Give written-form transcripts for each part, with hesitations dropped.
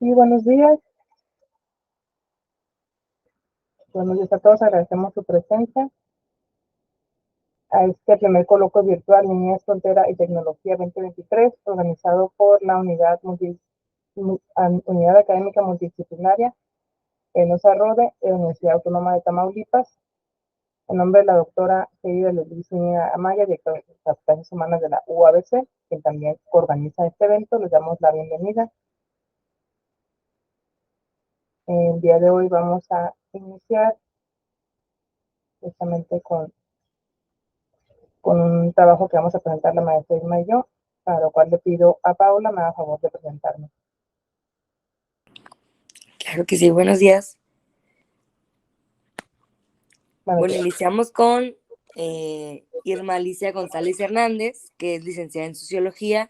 Sí, buenos días. Buenos días a todos, agradecemos su presencia a este primer coloquio virtual Niñez, Frontera y Tecnología 2023, organizado por la Unidad Académica Multidisciplinaria en Rode, de la Universidad Autónoma de Tamaulipas, en nombre de la doctora Heidi Luis Zúñiga Amaya, directora de las clases humanas de la UABC, quien también organiza este evento. Les damos la bienvenida. El día de hoy vamos a iniciar justamente con un trabajo que vamos a presentar la maestra Irma y yo, para lo cual le pido a Paula me haga favor de presentarnos. Claro que sí, buenos días. Bueno, iniciamos con Irma Alicia González Hernández, que es licenciada en Sociología.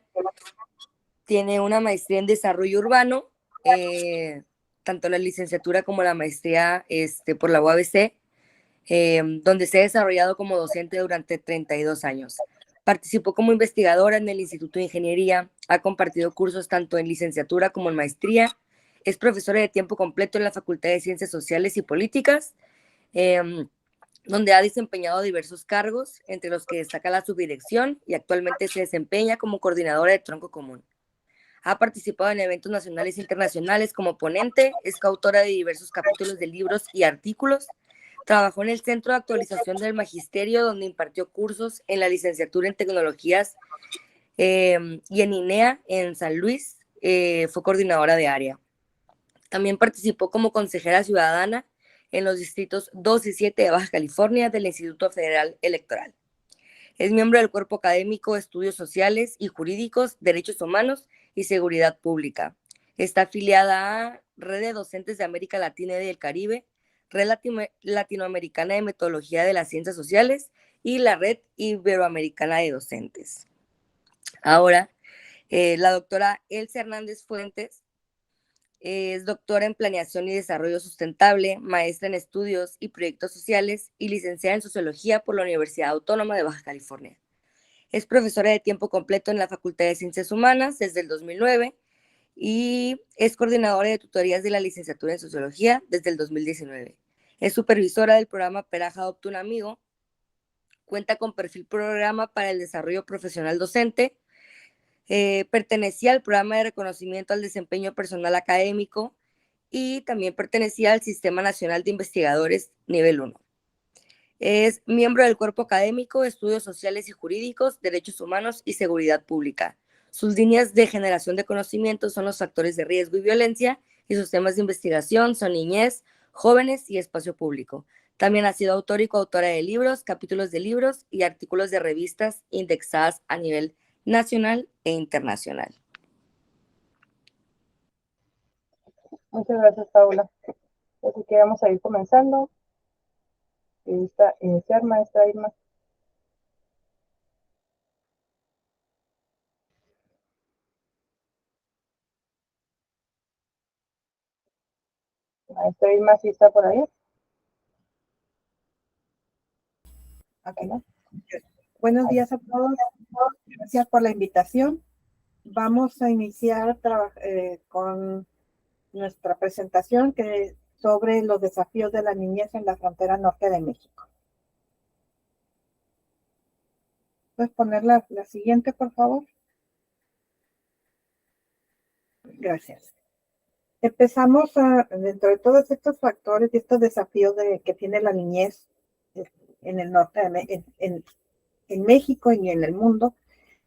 Tiene una maestría en Desarrollo Urbano, tanto la licenciatura como la maestría por la UABC, donde se ha desarrollado como docente durante 32 años. Participó como investigadora en el Instituto de Ingeniería, ha compartido cursos tanto en licenciatura como en maestría, es profesora de tiempo completo en la Facultad de Ciencias Sociales y Políticas, donde ha desempeñado diversos cargos, entre los que destaca la subdirección, y actualmente se desempeña como coordinadora de Tronco Común. Ha participado en eventos nacionales e internacionales como ponente, es coautora de diversos capítulos de libros y artículos. Trabajó en el Centro de Actualización del Magisterio, donde impartió cursos en la licenciatura en Tecnologías, y en INEA, en San Luis, fue coordinadora de área. También participó como consejera ciudadana en los distritos 2 y 7 de Baja California del Instituto Federal Electoral. Es miembro del Cuerpo Académico de Estudios Sociales y Jurídicos, Derechos Humanos y Seguridad Pública. Está afiliada a Red de Docentes de América Latina y del Caribe, Red Latinoamericana de Metodología de las Ciencias Sociales y la Red Iberoamericana de Docentes. Ahora, la doctora Elsa Hernández Fuentes es doctora en Planeación y Desarrollo Sustentable, maestra en Estudios y Proyectos Sociales y licenciada en Sociología por la Universidad Autónoma de Baja California. Es profesora de tiempo completo en la Facultad de Ciencias Humanas desde el 2009 y es coordinadora de tutorías de la licenciatura en Sociología desde el 2019. Es supervisora del programa Peraja Adopta un Amigo, cuenta con perfil programa para el desarrollo profesional docente, pertenecía al programa de reconocimiento al desempeño personal académico y también pertenecía al Sistema Nacional de Investigadores Nivel 1. Es miembro del Cuerpo Académico de Estudios Sociales y Jurídicos, Derechos Humanos y Seguridad Pública. Sus líneas de generación de conocimiento son los factores de riesgo y violencia, y sus temas de investigación son niñez, jóvenes y espacio público. También ha sido autor y coautora de libros, capítulos de libros y artículos de revistas indexadas a nivel nacional e internacional. muchas gracias, Paula. Así que vamos a ir comenzando. Iniciar, maestra Irma. Maestra Irma, ¿sí está por ahí? Okay. Buenos días a todos. Gracias por la invitación. Vamos a iniciar con nuestra presentación sobre los desafíos de la niñez en la frontera norte de México. ¿Puedes poner la siguiente, por favor? Gracias. Empezamos dentro de todos estos factores y estos desafíos que tiene la niñez en el norte en México y en el mundo,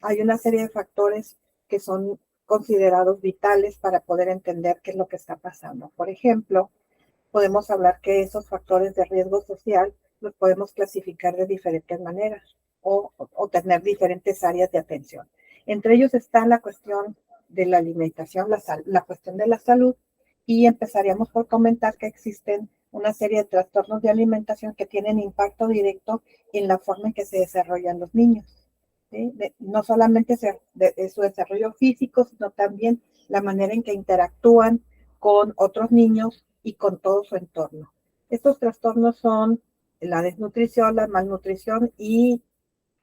hay una serie de factores que son considerados vitales para poder entender qué es lo que está pasando. Por ejemplo, podemos hablar que esos factores de riesgo social los podemos clasificar de diferentes maneras o tener diferentes áreas de atención. Entre ellos está la cuestión de la alimentación, la cuestión de la salud, y empezaríamos por comentar que existen una serie de trastornos de alimentación que tienen impacto directo en la forma en que se desarrollan los niños. ¿Sí? No solamente de su desarrollo físico, sino también la manera en que interactúan con otros niños y con todo su entorno. Estos trastornos son la desnutrición, la malnutrición y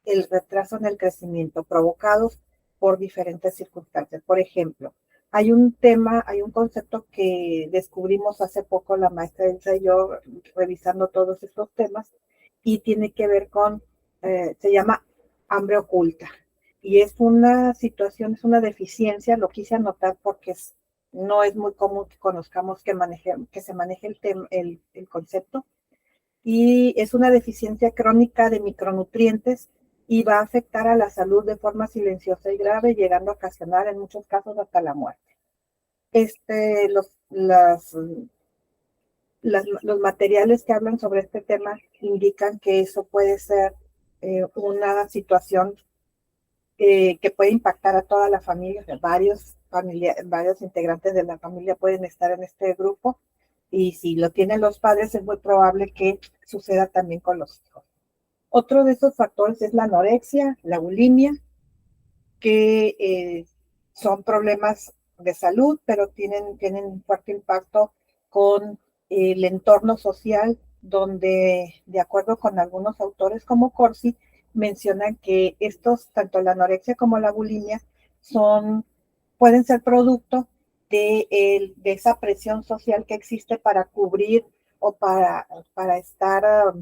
el retraso en el crecimiento provocados por diferentes circunstancias. Por ejemplo, Hay un tema, hay un concepto que descubrimos hace poco la maestra Elsa y yo revisando todos estos temas y tiene que ver con, se llama hambre oculta y es una situación, es una deficiencia, lo quise anotar porque no es muy común que conozcamos que se maneje el concepto y es una deficiencia crónica de micronutrientes y va a afectar a la salud de forma silenciosa y grave, llegando a ocasionar en muchos casos hasta la muerte. Los materiales que hablan sobre este tema indican que eso puede ser una situación que puede impactar a toda la familia, o sea, varios integrantes de la familia pueden estar en este grupo y si lo tienen los padres es muy probable que suceda también con los hijos. Otro de esos factores es la anorexia, la bulimia, que son problemas de salud, pero tienen un fuerte impacto con el entorno social, donde, de acuerdo con algunos autores como Corsi, mencionan que tanto la anorexia como la bulimia, pueden ser producto de esa presión social que existe para cubrir o para estar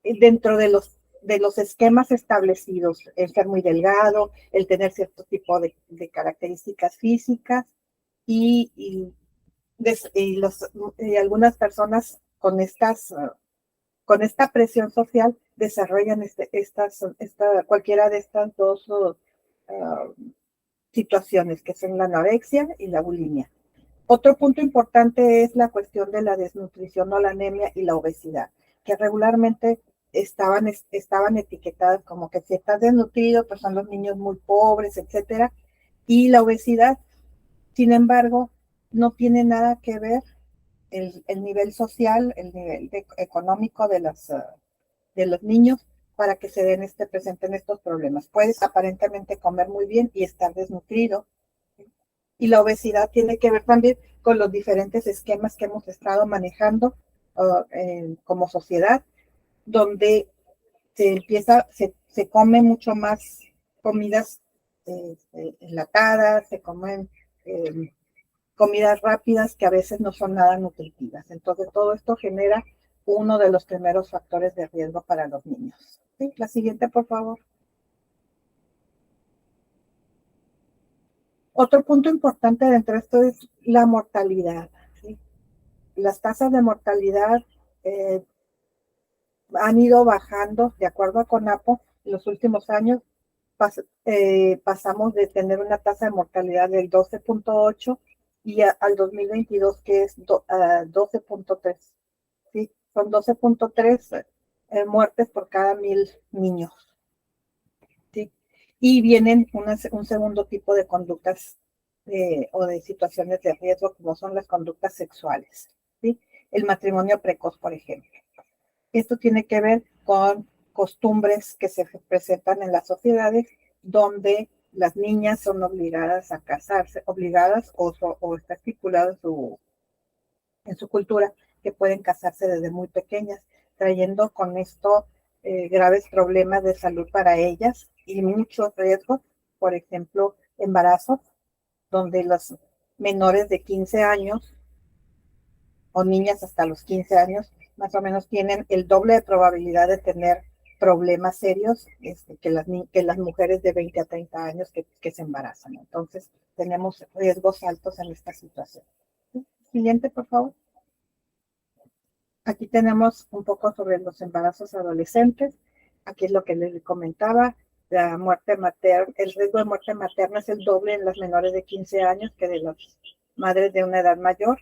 dentro de los esquemas establecidos, el ser muy delgado, el tener cierto tipo de características físicas y, y, y algunas personas con esta presión social desarrollan cualquiera de estas dos situaciones, que son la anorexia y la bulimia. Otro punto importante es la cuestión de la desnutrición o la anemia y la obesidad, que regularmente estaban etiquetadas como que si estás desnutrido, pues son los niños muy pobres, etcétera. Y la obesidad, sin embargo, no tiene nada que ver el nivel social, el nivel económico de los niños para que se presenten estos problemas. Puedes aparentemente comer muy bien y estar desnutrido. Y la obesidad tiene que ver también con los diferentes esquemas que hemos estado manejando como sociedad, donde se come mucho más comidas enlatadas, se comen comidas rápidas que a veces no son nada nutritivas. Entonces, todo esto genera uno de los primeros factores de riesgo para los niños. ¿Sí? La siguiente, por favor. Otro punto importante dentro de esto es la mortalidad. ¿Sí? Las tasas de mortalidad han ido bajando, de acuerdo a CONAPO, en los últimos años. Pasamos de tener una tasa de mortalidad del 12.8 y al 2022 que es 12.3. ¿Sí? Son 12.3 muertes por cada 1,000 niños. ¿Sí? Y vienen un segundo tipo de conductas o de situaciones de riesgo, como son las conductas sexuales. ¿Sí? El matrimonio precoz, por ejemplo. Esto tiene que ver con costumbres que se presentan en las sociedades donde las niñas son obligadas a casarse, obligadas o está estipulado en su cultura que pueden casarse desde muy pequeñas, trayendo con esto graves problemas de salud para ellas y muchos riesgos, por ejemplo, embarazos, donde los menores de 15 años o niñas hasta los 15 años, más o menos tienen el doble de probabilidad de tener problemas serios que las mujeres de 20 a 30 años que se embarazan. Entonces, tenemos riesgos altos en esta situación. ¿Sí? Siguiente, por favor. Aquí tenemos un poco sobre los embarazos adolescentes. Aquí es lo que les comentaba. La muerte materna, el riesgo de muerte materna es el doble en las menores de 15 años que de las madres de una edad mayor.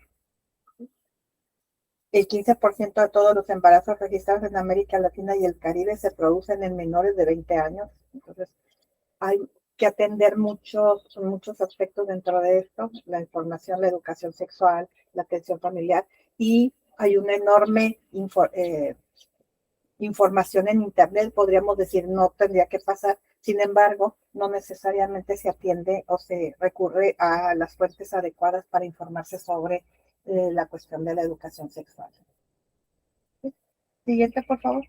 El 15% de todos los embarazos registrados en América Latina y el Caribe se producen en menores de 20 años. Entonces, hay que atender muchos aspectos dentro de esto, la información, la educación sexual, la atención familiar, y hay una enorme información en Internet, podríamos decir, no tendría que pasar. Sin embargo, no necesariamente se atiende o se recurre a las fuentes adecuadas para informarse sobre la cuestión de la educación sexual. Siguiente, por favor.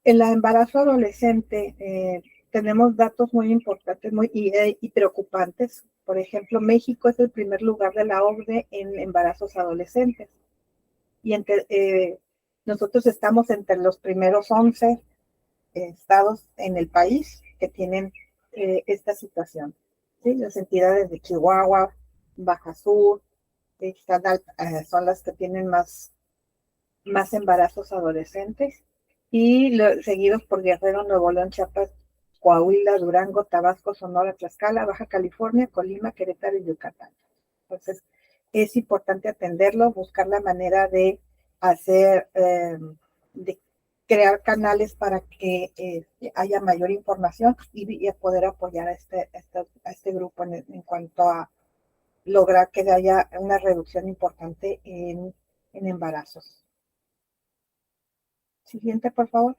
El embarazo adolescente tenemos datos muy importantes y preocupantes. Por ejemplo, México es el primer lugar de la OCDE en embarazos adolescentes. Y nosotros estamos entre los primeros 11 estados en el país que tienen esta situación. ¿Sí? Las entidades de Chihuahua, Baja Sur, son las que tienen más embarazos adolescentes y seguidos por Guerrero, Nuevo León, Chiapas, Coahuila, Durango, Tabasco, Sonora, Tlaxcala, Baja California, Colima, Querétaro y Yucatán. Entonces, es importante atenderlo, buscar la manera de hacer, de crear canales para que haya mayor información y poder apoyar a este grupo en cuanto a lograr que haya una reducción importante en embarazos. Siguiente, por favor.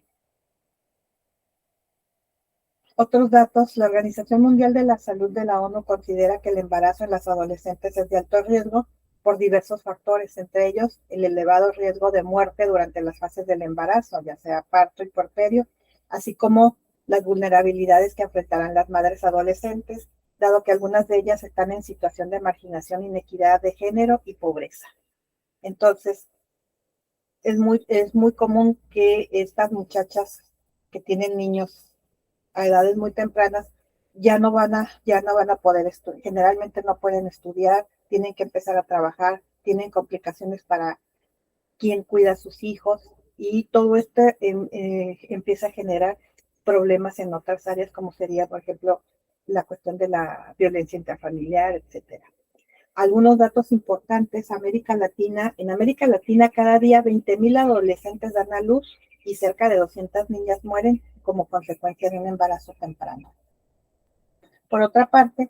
Otros datos. La Organización Mundial de la Salud de la ONU considera que el embarazo en las adolescentes es de alto riesgo por diversos factores, entre ellos el elevado riesgo de muerte durante las fases del embarazo, ya sea parto y puerperio, así como las vulnerabilidades que enfrentarán las madres adolescentes, dado que algunas de ellas están en situación de marginación, inequidad de género y pobreza. Entonces, es muy común que estas muchachas que tienen niños a edades muy tempranas ya no van a poder estudiar. Generalmente no pueden estudiar, tienen que empezar a trabajar, tienen complicaciones para quién cuida a sus hijos y todo esto empieza a generar problemas en otras áreas como sería, por ejemplo, la cuestión de la violencia intrafamiliar, etcétera. Algunos datos importantes, en América Latina cada día 20,000 adolescentes dan a luz y cerca de 200 niñas mueren como consecuencia de un embarazo temprano. Por otra parte,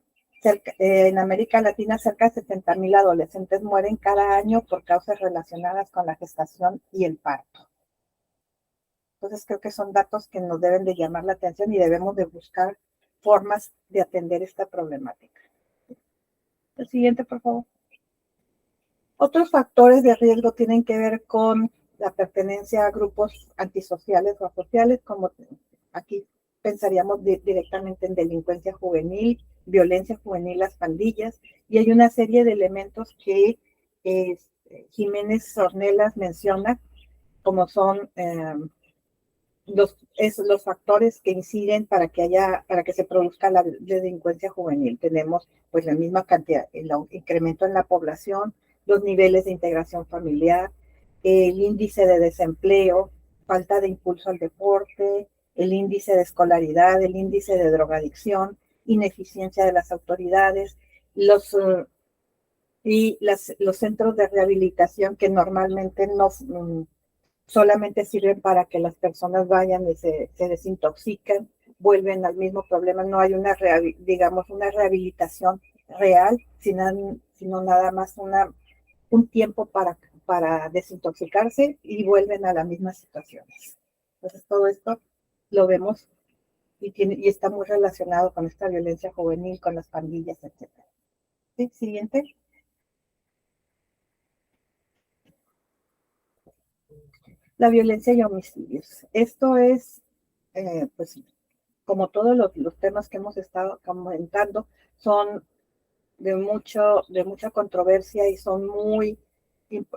en América Latina cerca de 70,000 adolescentes mueren cada año por causas relacionadas con la gestación y el parto. Entonces creo que son datos que nos deben de llamar la atención y debemos de buscar formas de atender esta problemática. El siguiente, por favor. Otros factores de riesgo tienen que ver con la pertenencia a grupos antisociales o asociales, como aquí pensaríamos directamente en delincuencia juvenil, violencia juvenil, las pandillas, y hay una serie de elementos que Jiménez Ornelas menciona, como son los factores que inciden para que se produzca la delincuencia juvenil. Tenemos pues la misma cantidad, el incremento en la población, los niveles de integración familiar, el índice de desempleo, falta de impulso al deporte, el índice de escolaridad, el índice de drogadicción, ineficiencia de las autoridades, los centros de rehabilitación que normalmente no solamente sirven para que las personas vayan y se desintoxican, vuelven al mismo problema, no hay una rehabilitación real, sino nada más un tiempo para desintoxicarse y vuelven a las mismas situaciones. Entonces todo esto lo vemos y está muy relacionado con esta violencia juvenil, con las pandillas, etc. ¿Sí? Siguiente. La violencia y homicidios. Esto es, pues, como todos los temas que hemos estado comentando, son de mucha controversia y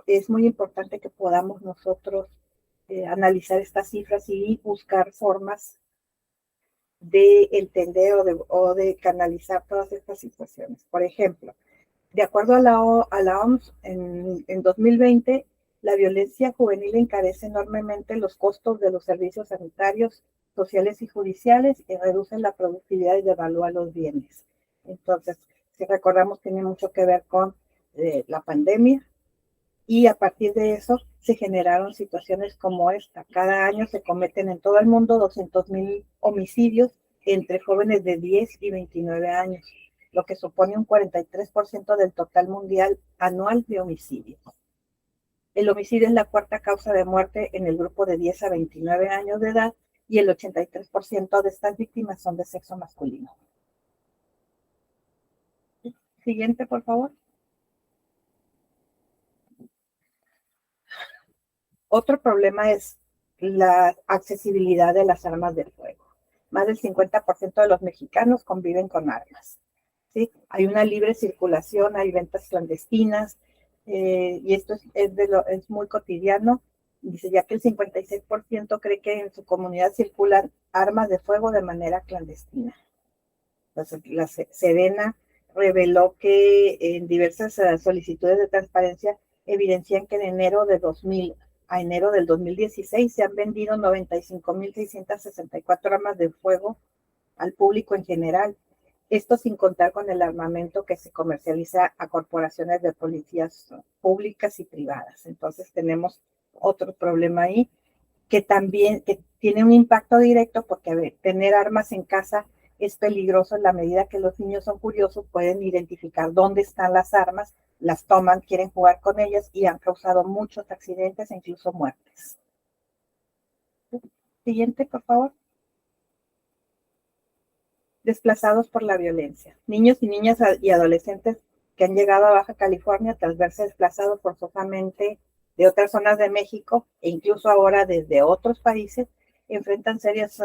es muy importante que podamos nosotros analizar estas cifras y buscar formas de entender o de canalizar todas estas situaciones. Por ejemplo, de acuerdo a la OMS, en 2020, la violencia juvenil encarece enormemente los costos de los servicios sanitarios, sociales y judiciales y reduce la productividad y devalúa los bienes. Entonces, si recordamos, tiene mucho que ver con la pandemia y a partir de eso se generaron situaciones como esta. Cada año se cometen en todo el mundo 200,000 homicidios entre jóvenes de 10 y 29 años, lo que supone un 43% del total mundial anual de homicidios. El homicidio es la cuarta causa de muerte en el grupo de 10 a 29 años de edad y el 83% de estas víctimas son de sexo masculino. Siguiente, por favor. Otro problema es la accesibilidad de las armas de fuego. más del 50% de los mexicanos conviven con armas. ¿Sí? Hay una libre circulación, hay ventas clandestinas, y esto es muy cotidiano. Dice, ya que el 56% cree que en su comunidad circulan armas de fuego de manera clandestina. Entonces, la Sedena reveló que en diversas solicitudes de transparencia evidencian que de enero de 2000 a enero del 2016 se han vendido 95.664 armas de fuego al público en general. Esto sin contar con el armamento que se comercializa a corporaciones de policías públicas y privadas. Entonces tenemos otro problema ahí que también que tiene un impacto directo porque tener armas en casa es peligroso en la medida que los niños son curiosos, pueden identificar dónde están las armas, las toman, quieren jugar con ellas y han causado muchos accidentes e incluso muertes. Siguiente, por favor. Desplazados por la violencia. Niños y niñas y adolescentes que han llegado a Baja California tras verse desplazados forzosamente de otras zonas de México e incluso ahora desde otros países, enfrentan serias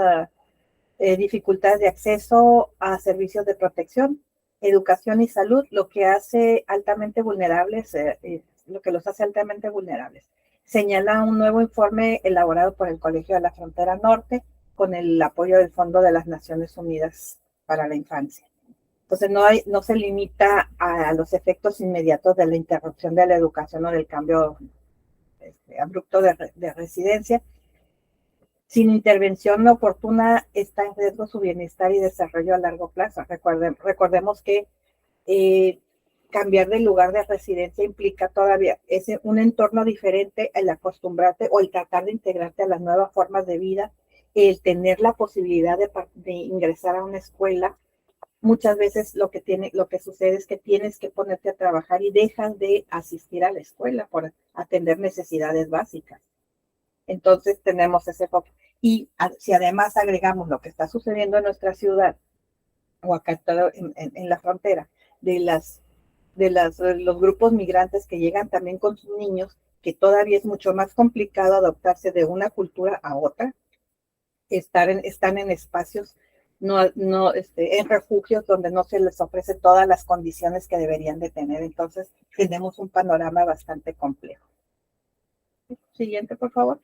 dificultades de acceso a servicios de protección, educación y salud, lo que hace altamente vulnerables, lo que los hace altamente vulnerables. Señala un nuevo informe elaborado por el Colegio de la Frontera Norte con el apoyo del Fondo de las Naciones Unidas para la Infancia. Entonces no se limita a los efectos inmediatos de la interrupción de la educación o del cambio abrupto de residencia. Sin intervención oportuna está en riesgo su bienestar y desarrollo a largo plazo. Recordemos que cambiar de lugar de residencia implica todavía un entorno diferente, el acostumbrarte o el tratar de integrarte a las nuevas formas de vida, el tener la posibilidad de ingresar a una escuela. Muchas veces lo que sucede es que tienes que ponerte a trabajar y dejas de asistir a la escuela por atender necesidades básicas. Entonces tenemos ese foco. Y si además agregamos lo que está sucediendo en nuestra ciudad o acá en la frontera, los grupos migrantes que llegan también con sus niños, que todavía es mucho más complicado adaptarse de una cultura a otra, están en espacios, en refugios donde no se les ofrece todas las condiciones que deberían de tener. Entonces tenemos un panorama bastante complejo. Siguiente, por favor.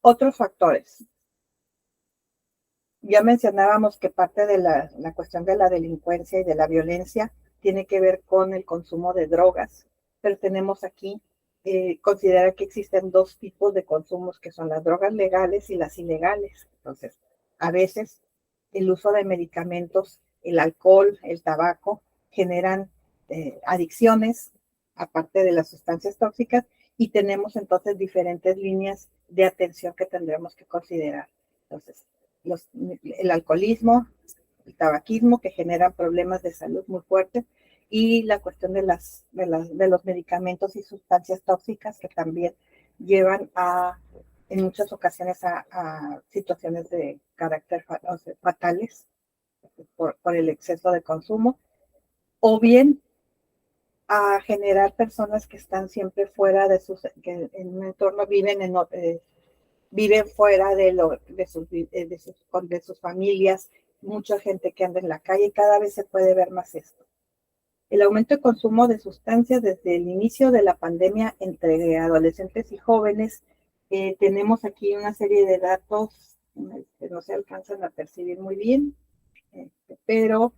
Otros factores. Ya mencionábamos que parte de la cuestión de la delincuencia y de la violencia tiene que ver con el consumo de drogas, pero tenemos aquí, considerar que existen dos tipos de consumos, que son las drogas legales y las ilegales. Entonces, a veces el uso de medicamentos, el alcohol, el tabaco, generan adicciones, aparte de las sustancias tóxicas, y tenemos entonces diferentes líneas de atención que tendremos que considerar. Entonces, el alcoholismo, el tabaquismo, que generan problemas de salud muy fuertes, y la cuestión de los medicamentos y sustancias tóxicas, que también llevan en muchas ocasiones a situaciones de carácter fatales por el exceso de consumo, o bien a generar personas que están siempre fuera que en un entorno viven fuera de sus familias, mucha gente que anda en la calle, y cada vez se puede ver más esto. El aumento de consumo de sustancias desde el inicio de la pandemia entre adolescentes y jóvenes, tenemos aquí una serie de datos que no se alcanzan a percibir muy bien, pero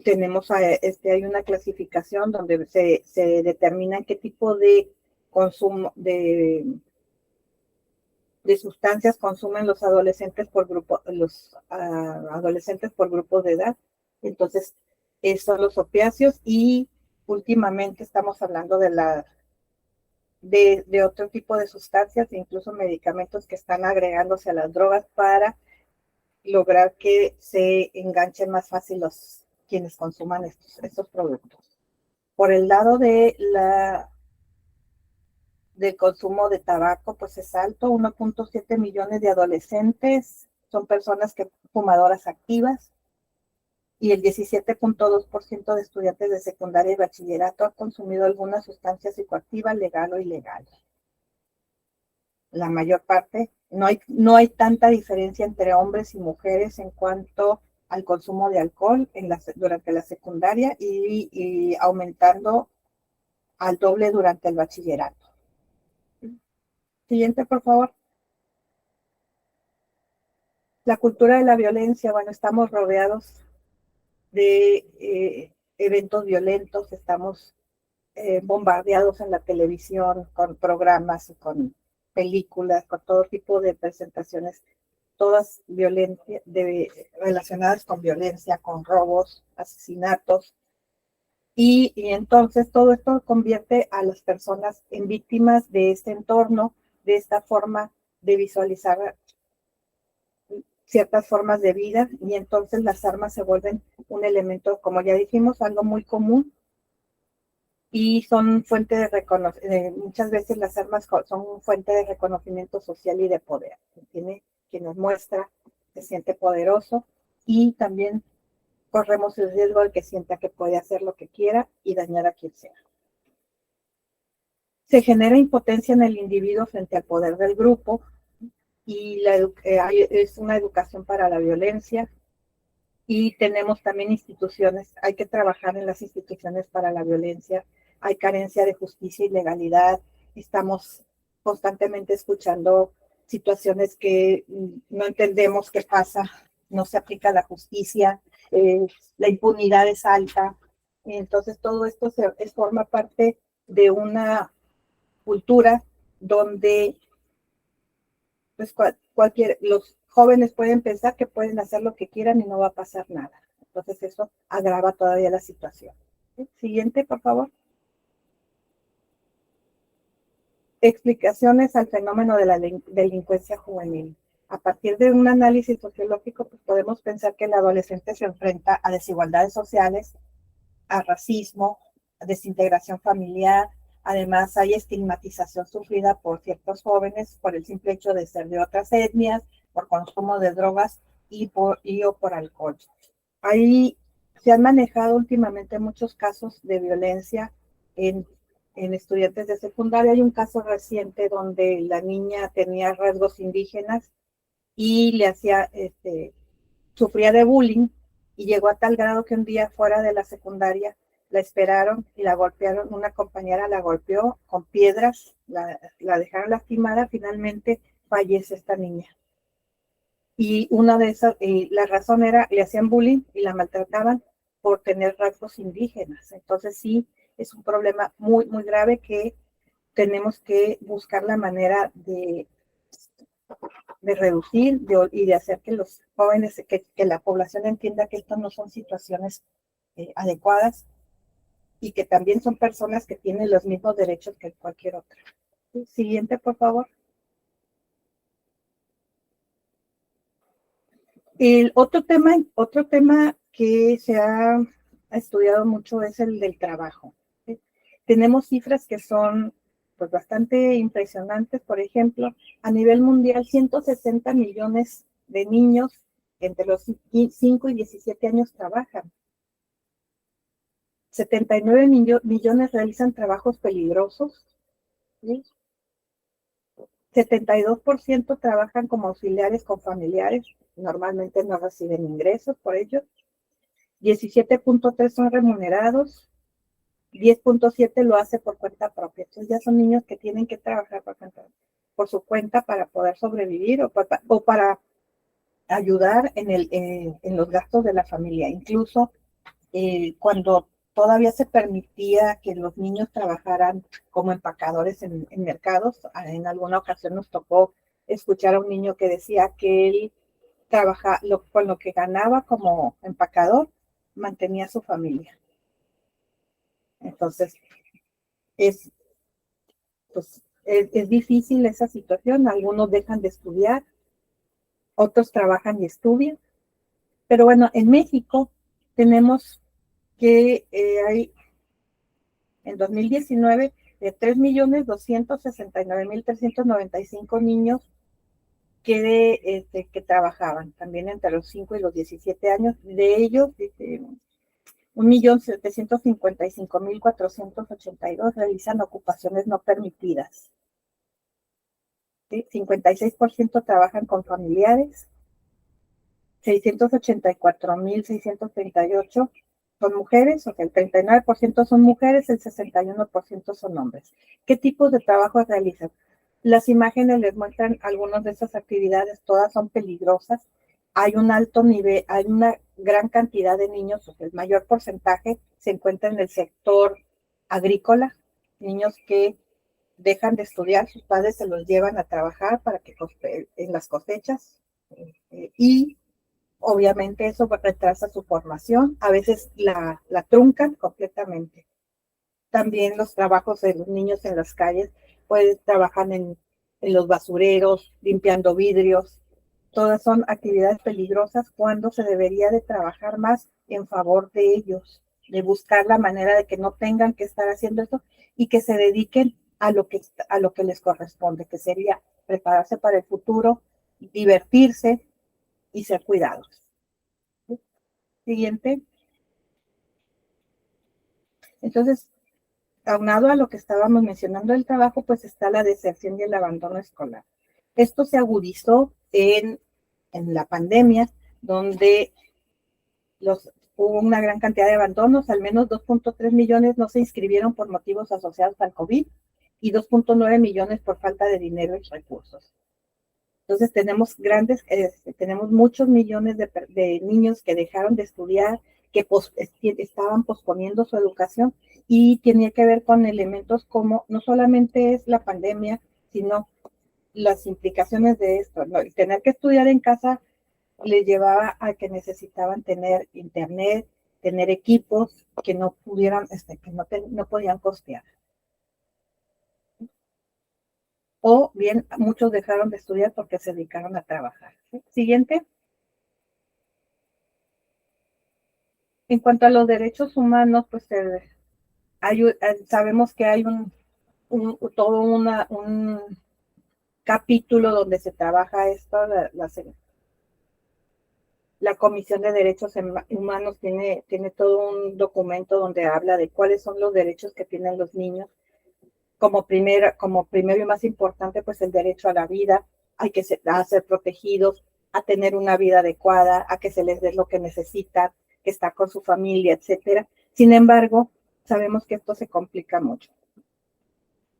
tenemos hay una clasificación donde se determina qué tipo de consumo de sustancias consumen los adolescentes por grupos de edad. Entonces, son los opiáceos, y últimamente estamos hablando de otro tipo de sustancias, incluso medicamentos que están agregándose a las drogas para lograr que se enganchen más fácil quienes consuman estos productos. Por el lado del consumo de tabaco, pues es alto. 1.7 millones de adolescentes son personas fumadoras activas, y el 17.2% de estudiantes de secundaria y bachillerato ha consumido alguna sustancia psicoactiva, legal o ilegal. la mayor parte. No hay tanta diferencia entre hombres y mujeres en cuanto al consumo de alcohol durante la secundaria y aumentando al doble durante el bachillerato. Siguiente, por favor. La cultura de la violencia. Bueno, estamos rodeados de eventos violentos, estamos bombardeados en la televisión con programas, con películas, con todo tipo de presentaciones, todas relacionadas con violencia, con robos, asesinatos. Y entonces todo esto convierte a las personas en víctimas de este entorno, de esta forma de visualizar ciertas formas de vida, y entonces las armas se vuelven un elemento, como ya dijimos, algo muy común, y son fuente de reconocimiento. Muchas veces las armas son fuente de reconocimiento social y de poder. Quien nos muestra se siente poderoso, y también corremos el riesgo de que sienta que puede hacer lo que quiera y dañar a quien sea. Se genera impotencia en el individuo frente al poder del grupo, y es una educación para la violencia. Y tenemos también instituciones, hay que trabajar en las instituciones para la violencia, hay carencia de justicia y legalidad, estamos constantemente escuchando situaciones que no entendemos qué pasa, no se aplica la justicia, la impunidad es alta. Entonces todo esto forma parte de una cultura donde pues los jóvenes pueden pensar que pueden hacer lo que quieran y no va a pasar nada. Entonces eso agrava todavía la situación. ¿Sí? Siguiente, por favor. Explicaciones al fenómeno de la delincuencia juvenil. A partir de un análisis sociológico, pues podemos pensar que el adolescente se enfrenta a desigualdades sociales, a racismo, a desintegración familiar. Además, hay estigmatización sufrida por ciertos jóvenes por el simple hecho de ser de otras etnias, por consumo de drogas o por alcohol. Ahí se han manejado últimamente muchos casos de violencia en estudiantes de secundaria. Hay un caso reciente donde la niña tenía rasgos indígenas y sufría de bullying, y llegó a tal grado que un día fuera de la secundaria la esperaron y la golpearon. Una compañera la golpeó con piedras, la dejaron lastimada, finalmente fallece esta niña. Y una de esas, la razón era, le hacían bullying y la maltrataban por tener rasgos indígenas. Entonces sí, es un problema muy, muy grave que tenemos que buscar la manera de reducir y de hacer que los jóvenes, que la población entienda que estas no son situaciones adecuadas, y que también son personas que tienen los mismos derechos que cualquier otra. Siguiente, por favor. El otro tema que se ha estudiado mucho es el del trabajo. ¿Sí? Tenemos cifras que son pues bastante impresionantes. Por ejemplo, a nivel mundial, 160 millones de niños entre los 5 y 17 años trabajan. 79 millones realizan trabajos peligrosos. ¿Sí? 72% trabajan como auxiliares con familiares, normalmente no reciben ingresos por ello. 17.3 son remunerados, 10.7 lo hace por cuenta propia. Entonces ya son niños que tienen que trabajar por su cuenta para poder sobrevivir o para ayudar en los gastos de la familia. Incluso cuando todavía se permitía que los niños trabajaran como empacadores en mercados, en alguna ocasión nos tocó escuchar a un niño que decía que él con lo que ganaba como empacador, mantenía a su familia. Entonces, pues, es difícil esa situación. Algunos dejan de estudiar, otros trabajan y estudian. Pero bueno, en México tenemos que hay en 2019 de 3.269.395 niños que trabajaban, también entre los 5 y los 17 años. De ellos, 1.755.482 realizan ocupaciones no permitidas. ¿sí? 56% trabajan con familiares, 684,638 son mujeres, o sea, el 39% son mujeres, el 61% son hombres. ¿Qué tipos de trabajo realizan? Las imágenes les muestran algunas de esas actividades, todas son peligrosas. Hay un alto nivel, hay una gran cantidad de niños, o sea, el mayor porcentaje se encuentra en el sector agrícola, niños que dejan de estudiar, sus padres se los llevan a trabajar para que en las cosechas y obviamente eso retrasa su formación, a veces la truncan completamente. También los trabajos de los niños en las calles, pues trabajan en los basureros, limpiando vidrios, todas son actividades peligrosas cuando se debería de trabajar más en favor de ellos, de buscar la manera de que no tengan que estar haciendo eso y que se dediquen a lo que les corresponde, que sería prepararse para el futuro, divertirse y ser cuidados. Siguiente. Entonces, aunado a lo que estábamos mencionando del trabajo, pues está la deserción y el abandono escolar. Esto se agudizó en la pandemia, donde hubo una gran cantidad de abandonos, al menos 2.3 millones no se inscribieron por motivos asociados al COVID y 2.9 millones por falta de dinero y recursos. Entonces tenemos muchos millones de niños que dejaron de estudiar, que estaban posponiendo su educación y tenía que ver con elementos como no solamente es la pandemia, sino las implicaciones de esto, ¿no? El tener que estudiar en casa les llevaba a que necesitaban tener internet, tener equipos que no pudieran, no podían costear. O bien muchos dejaron de estudiar porque se dedicaron a trabajar. ¿Sí? Siguiente. En cuanto a los derechos humanos, pues sabemos que hay todo un capítulo donde se trabaja esto, la Comisión de Derechos Humanos tiene todo un documento donde habla de cuáles son los derechos que tienen los niños. Como primero y más importante, pues el derecho a la vida, a ser protegidos, a tener una vida adecuada, a que se les dé lo que necesitan, que estar con su familia, etcétera. Sin embargo, sabemos que esto se complica mucho.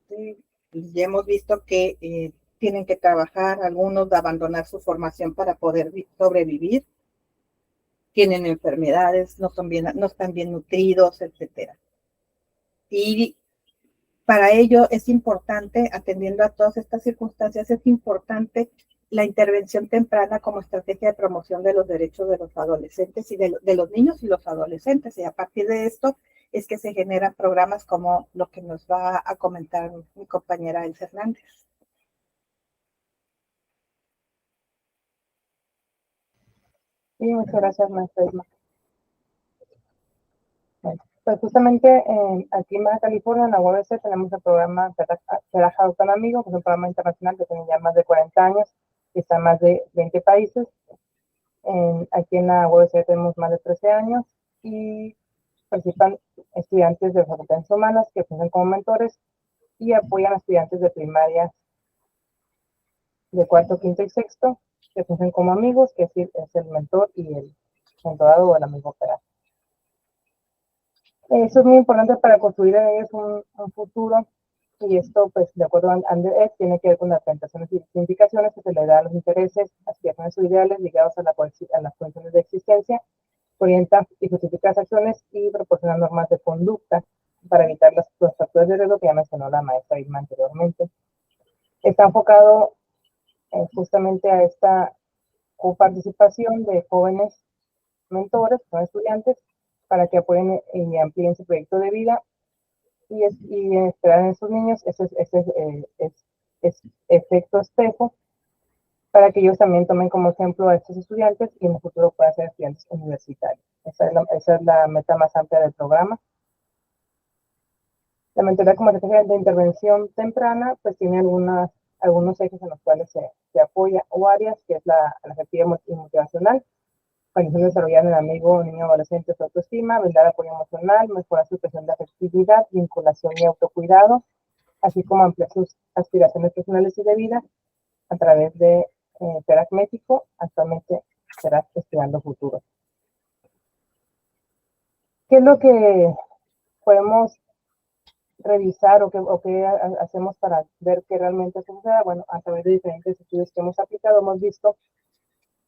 Sí, ya hemos visto que tienen que trabajar, algunos de abandonar su formación para poder sobrevivir, tienen enfermedades, no están bien nutridos, etcétera. Y para ello es importante, atendiendo a todas estas circunstancias, es importante la intervención temprana como estrategia de promoción de los derechos de los adolescentes y de los niños y los adolescentes. Y a partir de esto es que se generan programas como lo que nos va a comentar mi compañera Elsa Hernández. Sí, muchas gracias, maestra Isma. Bueno, pues justamente aquí en Baja California, en la UABC, tenemos el programa Relajado con Amigos, que es un programa internacional que tiene ya más de 40 años y está en más de 20 países. Aquí en la UABC tenemos más de 13 años y participan estudiantes de facultades humanas que funcionan como mentores y apoyan a estudiantes de primaria de cuarto, quinto y sexto que funcionan como amigos, que es el mentor y el mentorado o el amigo operado. Eso es muy importante para construir en ellos un futuro, y esto, pues, de acuerdo a Andrés, tiene que ver con las orientaciones y indicaciones que se le da a los intereses, aspiraciones o ideales ligados a las condiciones de existencia, orienta y justifica las acciones y proporciona normas de conducta para evitar los factores de riesgo que ya mencionó la maestra Irma anteriormente. Está enfocado justamente a esta coparticipación de jóvenes mentores, son estudiantes, para que apoyen y amplíen su proyecto de vida y esperar en sus niños ese efecto espejo para que ellos también tomen como ejemplo a estos estudiantes y en el futuro puedan ser estudiantes universitarios. Esa es la meta más amplia del programa. La mentoría como estrategia de intervención temprana pues tiene algunos ejes en los cuales se apoya, o áreas, que es la afectiva y motivacional, condición de desarrollar en el amigo, niño, adolescente, su autoestima, brindar apoyo emocional, mejorar su expresión de afectividad, vinculación y autocuidado, así como ampliar sus aspiraciones personales y de vida, a través de CERAC México, actualmente CERAC Estudiando Futuro. ¿Qué es lo que podemos revisar o qué hacemos para ver que realmente suceda? Bueno, a través de diferentes estudios que hemos aplicado, hemos visto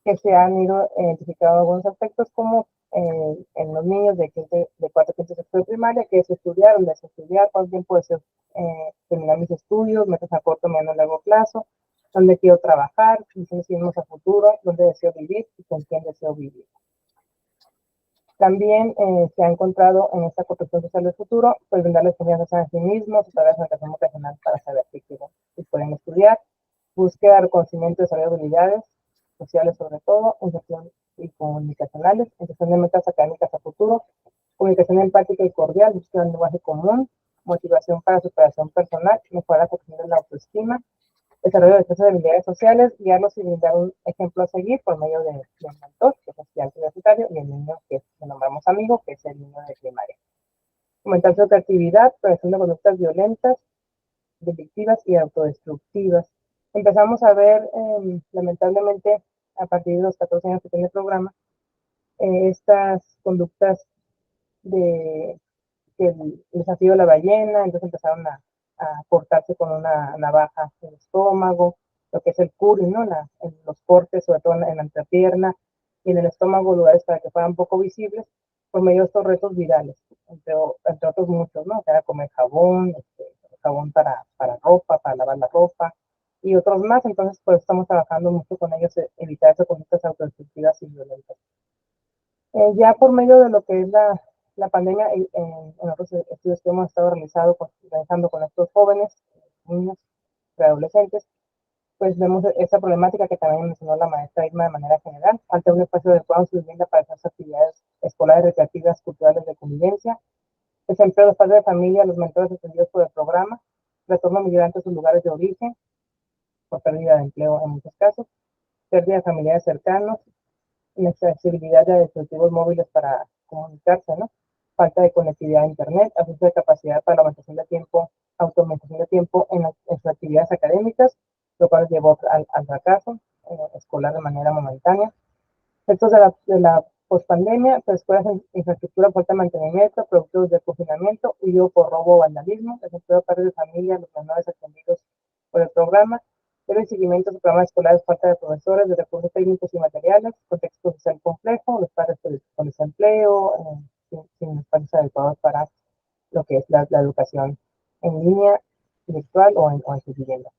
que se han ido identificando algunos aspectos como en los niños de 4 a 15 sexto de primaria, que es estudiar, dónde es estudiar, cuánto tiempo deseo terminar mis estudios, metas a corto, mediano, largo plazo, dónde quiero trabajar, misiones y a futuro, dónde deseo vivir y con quién deseo vivir. También se ha encontrado en esta construcción social del futuro, pues brindarles confianza a sí mismos, y para la educación vocacional para saber qué quieren y pueden estudiar, búsqueda de reconocimiento, desarrollo de habilidades sociales sobre todo, inserción y comunicacionales, inserción de metas académicas a futuro, comunicación empática y cordial, búsqueda de un lenguaje común, motivación para superación personal, mejorar la cuestión de la autoestima, desarrollo de de habilidades sociales, guiarlos y brindar un ejemplo a seguir por medio de un mentor, que es el estudiante universitario, y el niño que nombramos amigo, que es el niño de primaria. Fomentar su creatividad, prevención de conductas violentas, delictivas y autodestructivas. Empezamos a ver, lamentablemente, a partir de los 14 años que tiene el programa, estas conductas de que el desafío de la ballena, entonces empezaron a cortarse con una navaja en el estómago, lo que es el curry, ¿no? En los cortes, sobre todo en la entrepierna y en el estómago, lugares para que fueran poco visibles, por medio de estos retos virales, entre otros muchos, ¿no? O sea, comer jabón, jabón para ropa, para lavar la ropa, y otros más. Entonces, pues estamos trabajando mucho con ellos, evitar esas conductas autodestructivas y violentas. Ya por medio de lo que es la pandemia, en otros estudios que hemos estado realizando con estos jóvenes, niños, preadolescentes, pues vemos esa problemática que también mencionó la maestra Irma de manera general, ante un espacio adecuado en su vivienda para hacer actividades escolares, recreativas, culturales de convivencia, desempleo de los padres de familia, los mentores atendidos por el programa, retorno a migrantes a sus lugares de origen, por pérdida de empleo en muchos casos, pérdida de familiares cercanos, inaccesibilidad de dispositivos móviles para comunicarse, ¿no? Falta de conectividad a Internet, ausencia de capacidad para la automatización de tiempo en sus actividades académicas, lo cual llevó al fracaso escolar de manera momentánea. Efectos de la pospandemia, pues escuelas en infraestructura, falta de mantenimiento, productos de confinamiento, huido por robo o vandalismo, desempleo de padres de familia, los menores atendidos por el programa, pero el seguimiento de programas escolares, falta de profesores, de recursos técnicos y materiales, contexto social complejo, los padres con desempleo, sin espacios adecuados para lo que es la educación en línea, virtual o en su vivienda.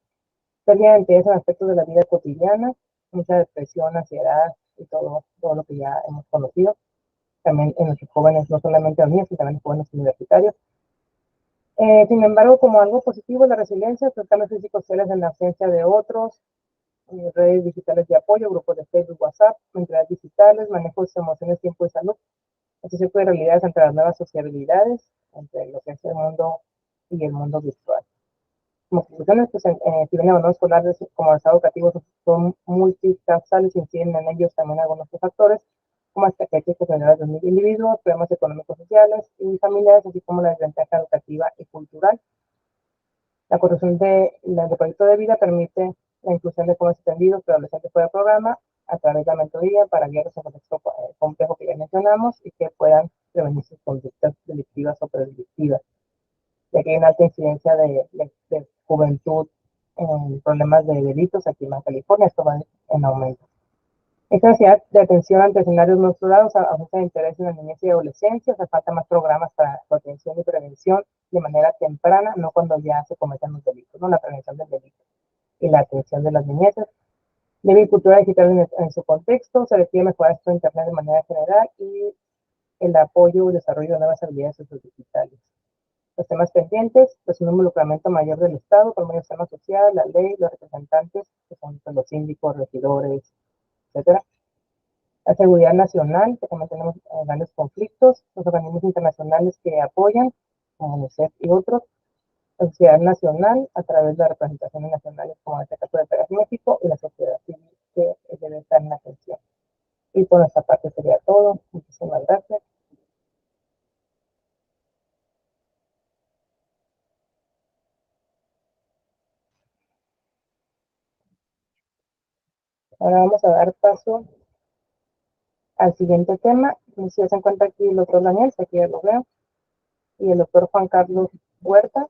Pérdida de interés en aspectos de la vida cotidiana, mucha depresión, ansiedad y todo lo que ya hemos conocido. También en nuestros jóvenes, no solamente en los niños, sino también en los jóvenes universitarios. Sin embargo, como algo positivo, la resiliencia, los cambios físicos sociales en la ausencia de otros, redes digitales de apoyo, grupos de Facebook, WhatsApp, mentalidades digitales, manejo de emociones, tiempo y salud, asociación de realidades entre las nuevas sociabilidades, entre lo que es el mundo y el mundo virtual. Como conclusiones, pues, si bien el abandono escolar como estado educativo son multicausales, inciden en ellos también algunos factores, como características generales de los individuos, problemas económicos, sociales y familiares, así como la desventaja educativa y cultural. La construcción del proyecto de vida permite la inclusión de jóvenes atendidos, adolescentes fuera del programa, a través de la mentoría para guiarlos en el contexto complejo que ya mencionamos y que puedan prevenir sus conductas delictivas o predelictivas, ya que hay una alta incidencia de juventud en problemas de delitos aquí en Baja California. Esto va en aumento. Esta necesidad de atención ante escenarios no explorados, ausencia de interés en la niñez y adolescencia, hace falta más programas para su atención y prevención de manera temprana, no cuando ya se cometen los delitos, ¿no? La prevención del delito y la atención de las niñeces. Débil cultura digital en su contexto, se requiere mejorar esto de Internet de manera general y el apoyo y desarrollo de nuevas habilidades digitales. Los temas pendientes, pues un involucramiento mayor del Estado por medio del sistema social, la ley, los representantes, que son pues, los síndicos, regidores, etcétera. La seguridad nacional, que también tenemos grandes conflictos, los organismos internacionales que apoyan, como UNICEF y otros, la sociedad nacional a través de las representaciones nacionales, como en este caso de Pegas México, y la sociedad civil que debe estar en atención. Y por nuestra parte sería todo. Muchísimas gracias. Ahora vamos a dar paso al siguiente tema. Si ya se encuentra aquí el doctor Daniel, aquí ya lo veo, y el doctor Juan Carlos Huerta.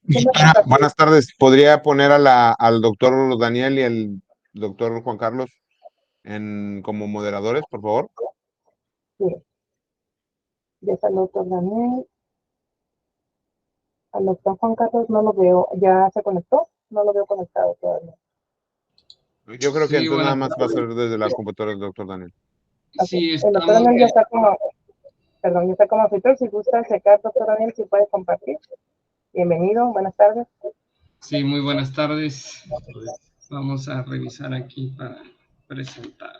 Doctora, buenas tardes. ¿Podría poner al doctor Daniel y al doctor Juan Carlos como moderadores, por favor? Sí, ya está el doctor Daniel. Al doctor Juan Carlos no lo veo. ¿Ya se conectó? No lo veo conectado todavía. Yo creo que Sí, entonces nada bueno, más va a ser desde la computadora del doctor Daniel. Okay. sí, El doctor estamos Daniel ya bien. está como, perdón, ya está como auditor. Si gusta checar, doctor Daniel, si puede compartir. Bienvenido, buenas tardes. Sí, muy buenas tardes. Vamos a revisar aquí para presentar.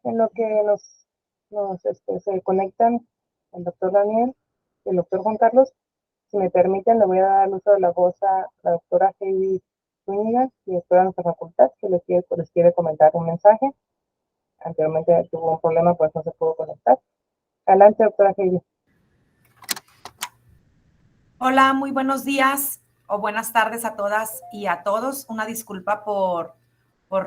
En lo que se conectan el doctor Daniel y el doctor Juan Carlos, si me permiten, le voy a dar el uso de la voz a la doctora Heidi Zúñiga, directora de nuestra facultad, que les quiere comentar un mensaje. Anteriormente tuvo un problema, pues no se pudo conectar. Adelante, doctora Heidi. Hola, muy buenos días o buenas tardes a todas y a todos. Una disculpa por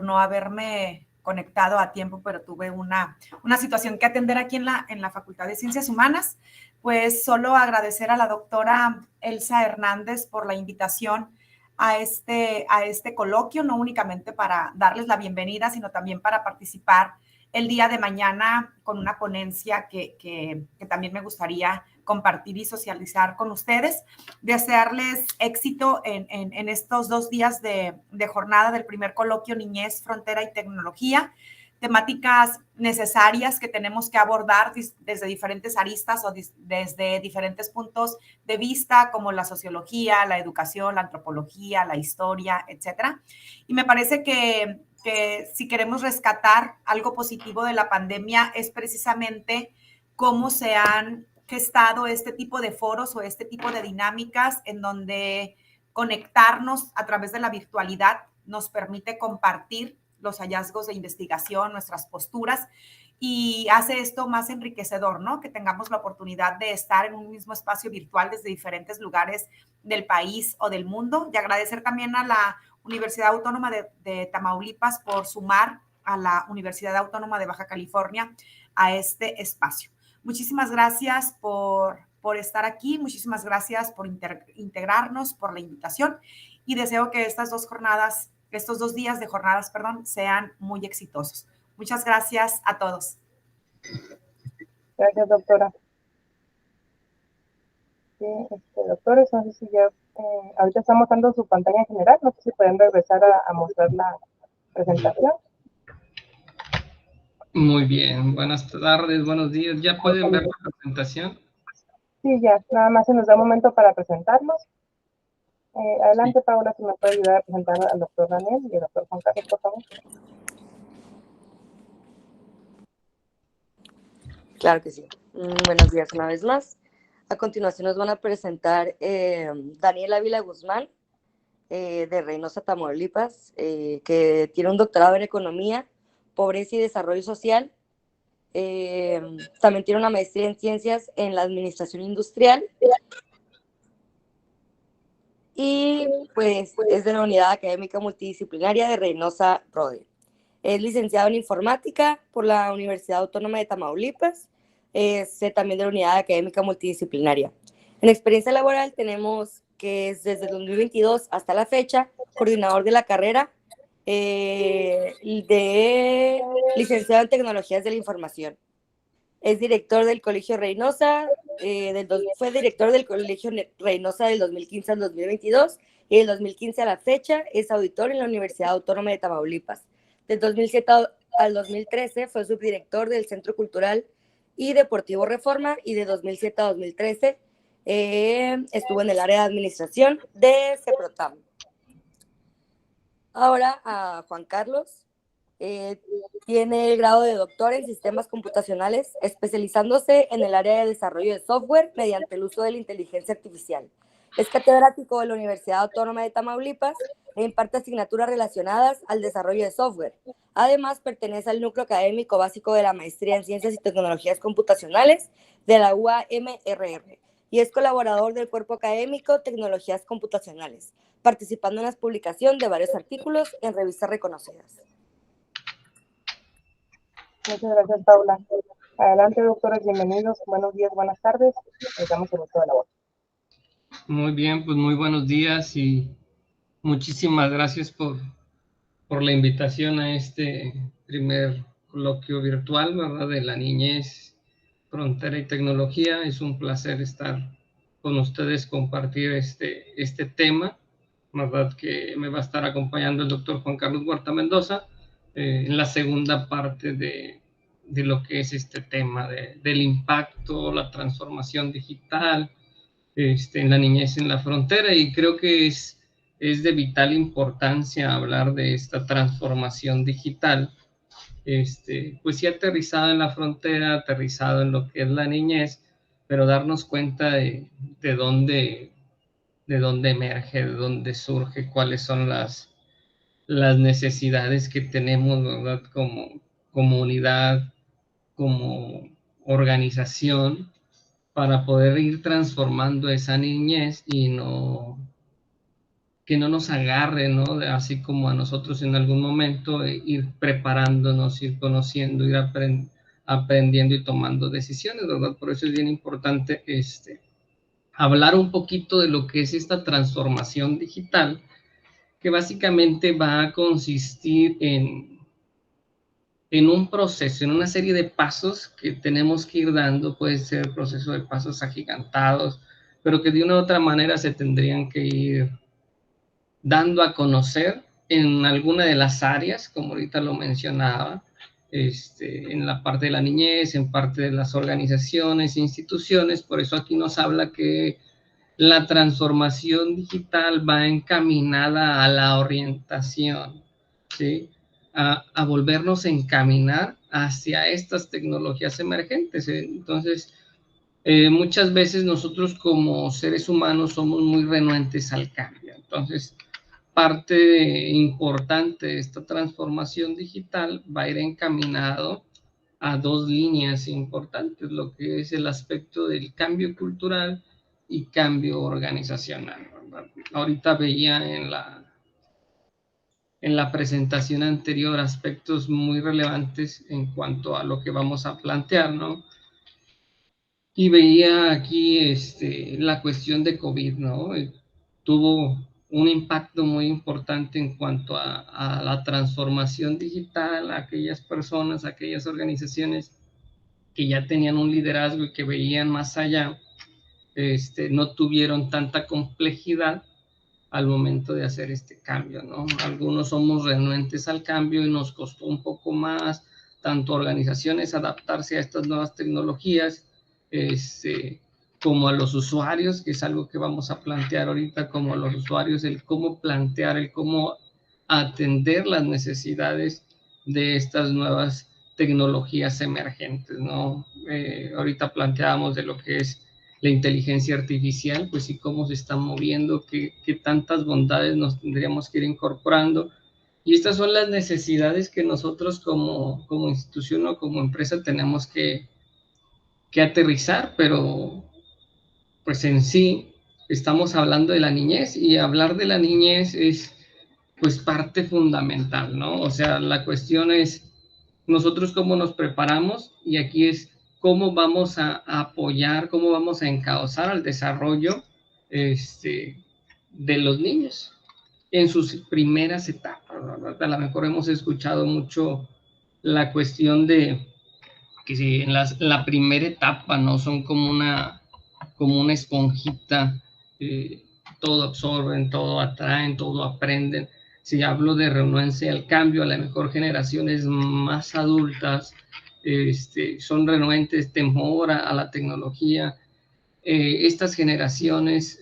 no haberme conectado a tiempo, pero tuve una situación que atender aquí en la Facultad de Ciencias Humanas. Pues solo agradecer a la doctora Elsa Hernández por la invitación a este coloquio, no únicamente para darles la bienvenida, sino también para participar el día de mañana con una ponencia que también me gustaría compartir y socializar con ustedes. Desearles éxito en estos 2 días de jornada del primer coloquio Niñez, Frontera y Tecnología, temáticas necesarias que tenemos que abordar desde diferentes aristas o desde diferentes puntos de vista, como la sociología, la educación, la antropología, la historia, etcétera. Y me parece que si queremos rescatar algo positivo de la pandemia es precisamente cómo se han gestado este tipo de foros o este tipo de dinámicas en donde conectarnos a través de la virtualidad nos permite compartir los hallazgos de investigación, nuestras posturas, y hace esto más enriquecedor, ¿no? Que tengamos la oportunidad de estar en un mismo espacio virtual desde diferentes lugares del país o del mundo. Y agradecer también a la Universidad Autónoma de Tamaulipas por sumar a la Universidad Autónoma de Baja California a este espacio. Muchísimas gracias por estar aquí, muchísimas gracias por integrarnos, por la invitación, y deseo que estos 2 días de jornadas, sean muy exitosos. Muchas gracias a todos. Gracias, doctora. Sí, doctores, no sé si ya, ahorita estamos mostrando su pantalla en general, no sé si pueden regresar a mostrar la presentación. Muy bien, buenas tardes, buenos días. ¿Ya pueden ver la presentación? Sí, ya, nada más se nos da un momento para presentarnos. Adelante, sí. Paola, si me puede ayudar a presentar al doctor Daniel y al doctor Juan Carlos, por favor. Claro que sí. Buenos días una vez más. A continuación nos van a presentar Daniel Ávila Guzmán, de Reynosa, Tamaulipas, que tiene un doctorado en Economía, Pobreza y Desarrollo Social. También tiene una maestría en Ciencias en la Administración Industrial. Y pues es de la Unidad Académica Multidisciplinaria de Reynosa Rode. Es licenciado en Informática por la Universidad Autónoma de Tamaulipas. Es también de la Unidad Académica Multidisciplinaria. En experiencia laboral tenemos que es desde el 2022 hasta la fecha, coordinador de la carrera de licenciado en Tecnologías de la Información. Es director del Colegio Reynosa, fue director del Colegio Reynosa del 2015 al 2022 y del 2015 a la fecha es auditor en la Universidad Autónoma de Tamaulipas. Del 2007 al 2013 fue subdirector del Centro Cultural y Deportivo Reforma y de 2007 a 2013 estuvo en el área de administración de CEPROTAM. Ahora a Juan Carlos. Tiene el grado de doctor en sistemas computacionales, especializándose en el área de desarrollo de software mediante el uso de la inteligencia artificial. Es catedrático de la Universidad Autónoma de Tamaulipas e imparte asignaturas relacionadas al desarrollo de software. Además, pertenece al núcleo académico básico de la maestría en Ciencias y Tecnologías Computacionales de la UAMRR y es colaborador del cuerpo académico Tecnologías Computacionales, participando en la publicación de varios artículos en revistas reconocidas. Muchas gracias, Paula. Adelante, doctores, bienvenidos. Buenos días, buenas tardes. Les damos el uso de la voz. Muy bien, pues muy buenos días y muchísimas gracias por la invitación a este primer coloquio virtual, ¿verdad? De la niñez, frontera y tecnología. Es un placer estar con ustedes, compartir este tema, ¿verdad? Que me va a estar acompañando el doctor Juan Carlos Huerta Mendoza en la segunda parte de lo que es este tema del impacto, la transformación digital en la niñez en la frontera, y creo que es de vital importancia hablar de esta transformación digital, pues sí aterrizado en la frontera, aterrizado en lo que es la niñez, pero darnos cuenta de dónde emerge, de dónde surge, cuáles son las necesidades que tenemos, ¿verdad? Como comunidad, como organización, para poder ir transformando esa niñez y que no nos agarre, ¿no? Así como a nosotros en algún momento, ir preparándonos, ir conociendo, ir aprendiendo y tomando decisiones, ¿verdad? Por eso es bien importante hablar un poquito de lo que es esta transformación digital, que básicamente va a consistir en un proceso, en una serie de pasos que tenemos que ir dando. Puede ser proceso de pasos agigantados, pero que de una u otra manera se tendrían que ir dando a conocer en alguna de las áreas, como ahorita lo mencionaba, en la parte de la niñez, en parte de las organizaciones, instituciones. Por eso aquí nos habla que la transformación digital va encaminada a la orientación, ¿sí? A volvernos a encaminar hacia estas tecnologías emergentes. Entonces, muchas veces nosotros como seres humanos somos muy renuentes al cambio. Entonces, parte importante de esta transformación digital va a ir encaminado a dos líneas importantes, lo que es el aspecto del cambio cultural y cambio organizacional, ¿verdad? Ahorita veía en la presentación anterior aspectos muy relevantes en cuanto a lo que vamos a plantear, ¿no? Y veía aquí la cuestión de COVID, ¿no? Tuvo un impacto muy importante en cuanto a la transformación digital, a aquellas personas, a aquellas organizaciones que ya tenían un liderazgo y que veían más allá, no tuvieron tanta complejidad al momento de hacer este cambio, ¿no? Algunos somos renuentes al cambio y nos costó un poco más, tanto organizaciones adaptarse a estas nuevas tecnologías, como a los usuarios, que es algo que vamos a plantear ahorita, como a los usuarios, el cómo plantear, el cómo atender las necesidades de estas nuevas tecnologías emergentes, ¿no? Ahorita planteábamos de lo que es la inteligencia artificial, pues sí, cómo se está moviendo, qué tantas bondades nos tendríamos que ir incorporando. Y estas son las necesidades que nosotros como institución o como empresa tenemos que aterrizar, pero pues en sí estamos hablando de la niñez, y hablar de la niñez es pues parte fundamental, ¿no? O sea, la cuestión es nosotros cómo nos preparamos, y aquí es cómo vamos a apoyar, cómo vamos a encauzar al desarrollo de los niños en sus primeras etapas, ¿verdad? A lo mejor hemos escuchado mucho la cuestión de que si en la primera etapa, ¿no? Son como una esponjita, todo absorben, todo atraen, todo aprenden. Si hablo de renuencia al cambio, a lo mejor generaciones más adultas son renuentes, temor a la tecnología. Estas generaciones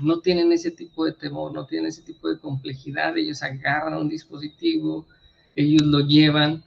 no tienen ese tipo de temor, no tienen ese tipo de complejidad. Ellos agarran un dispositivo ellos lo llevan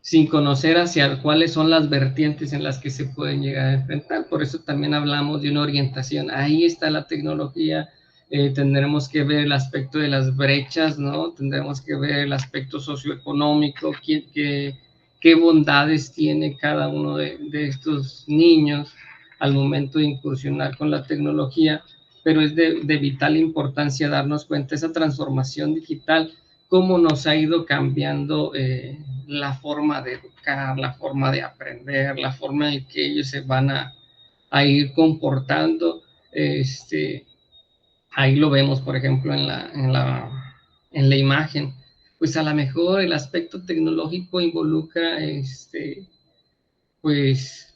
sin conocer hacia cuáles son las vertientes en las que se pueden llegar a enfrentar. Por eso también hablamos de una orientación. Ahí está la tecnología. Tendremos que ver el aspecto de las brechas, ¿no? Tendremos que ver el aspecto socioeconómico, qué bondades tiene cada uno de estos niños al momento de incursionar con la tecnología, pero es de vital importancia darnos cuenta de esa transformación digital, cómo nos ha ido cambiando la forma de educar, la forma de aprender, la forma en que ellos se van a ir comportando. Ahí lo vemos, por ejemplo, en la imagen. Pues a lo mejor el aspecto tecnológico involucra pues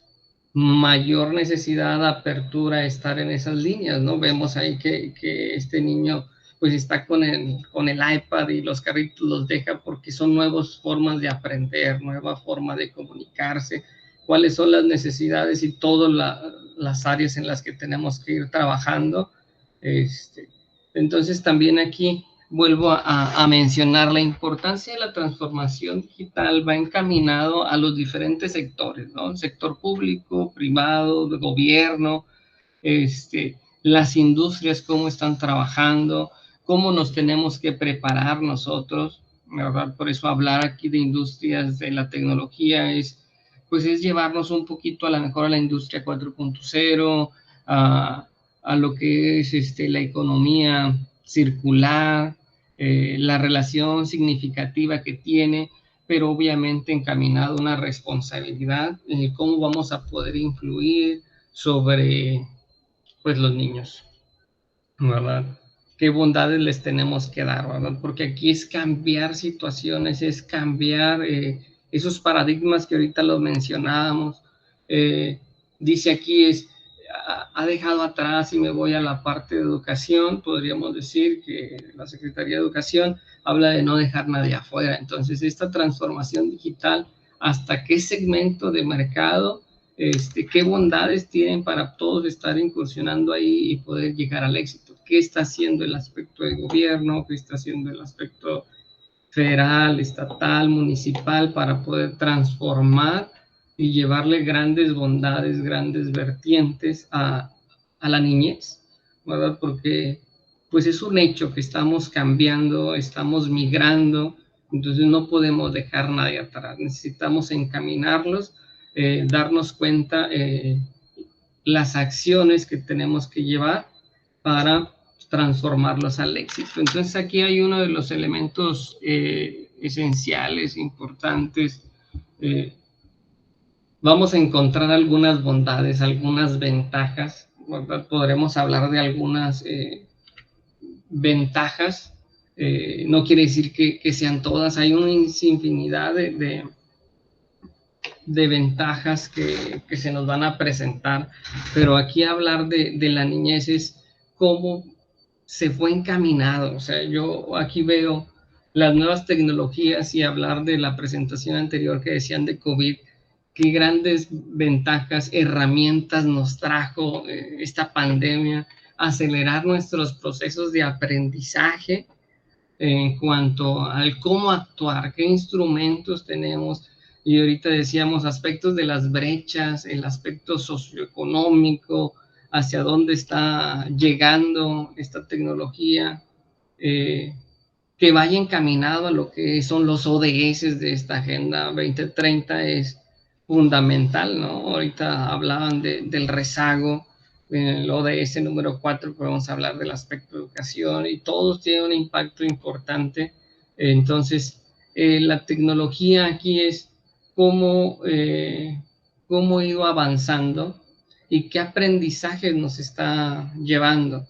mayor necesidad de apertura a estar en esas líneas, ¿no? Vemos ahí que este niño pues está con el iPad y los carritos los deja porque son nuevas formas de aprender, nueva forma de comunicarse, cuáles son las necesidades y todas las áreas en las que tenemos que ir trabajando. Entonces también aquí vuelvo a mencionar la importancia de la transformación digital, va encaminado a los diferentes sectores, ¿no? El sector público, privado, de gobierno, las industrias, cómo están trabajando, cómo nos tenemos que preparar nosotros, ¿verdad? Por eso hablar aquí de industrias de la tecnología es llevarnos un poquito a lo mejor a la industria 4.0, a lo que es la economía circular, la relación significativa que tiene, pero obviamente encaminado a una responsabilidad, cómo vamos a poder influir sobre pues los niños, ¿verdad? ¿Qué bondades les tenemos que dar, verdad? Porque aquí es cambiar situaciones, es cambiar esos paradigmas que ahorita los mencionábamos. Dice aquí ha dejado atrás, y me voy a la parte de educación, podríamos decir que la Secretaría de Educación habla de no dejar nadie afuera. Entonces, esta transformación digital, ¿hasta qué segmento de mercado, qué bondades tienen para todos estar incursionando ahí y poder llegar al éxito? ¿Qué está haciendo el aspecto de gobierno? ¿Qué está haciendo el aspecto federal, estatal, municipal para poder transformar y llevarle grandes bondades, grandes vertientes a la niñez, ¿verdad? Porque pues es un hecho que estamos cambiando, estamos migrando, entonces no podemos dejar nadie atrás, necesitamos encaminarlos, darnos cuenta las acciones que tenemos que llevar para transformarlos al éxito. Entonces aquí hay uno de los elementos esenciales, importantes. Vamos a encontrar algunas bondades, algunas ventajas, ¿verdad? Podremos hablar de algunas ventajas, no quiere decir que sean todas, hay una infinidad de ventajas que se nos van a presentar, pero aquí hablar de la niñez es cómo se fue encaminado. O sea, yo aquí veo las nuevas tecnologías y hablar de la presentación anterior que decían de COVID, qué grandes ventajas, herramientas nos trajo esta pandemia, acelerar nuestros procesos de aprendizaje en cuanto al cómo actuar, qué instrumentos tenemos. Y ahorita decíamos aspectos de las brechas, el aspecto socioeconómico, hacia dónde está llegando esta tecnología, que vaya encaminado a lo que son los ODS de esta Agenda 2030 es fundamental, ¿no? Ahorita hablaban del rezago, el ODS número 4, podemos hablar del aspecto de educación y todos tienen un impacto importante. Entonces, la tecnología aquí es cómo ha ido avanzando y qué aprendizaje nos está llevando,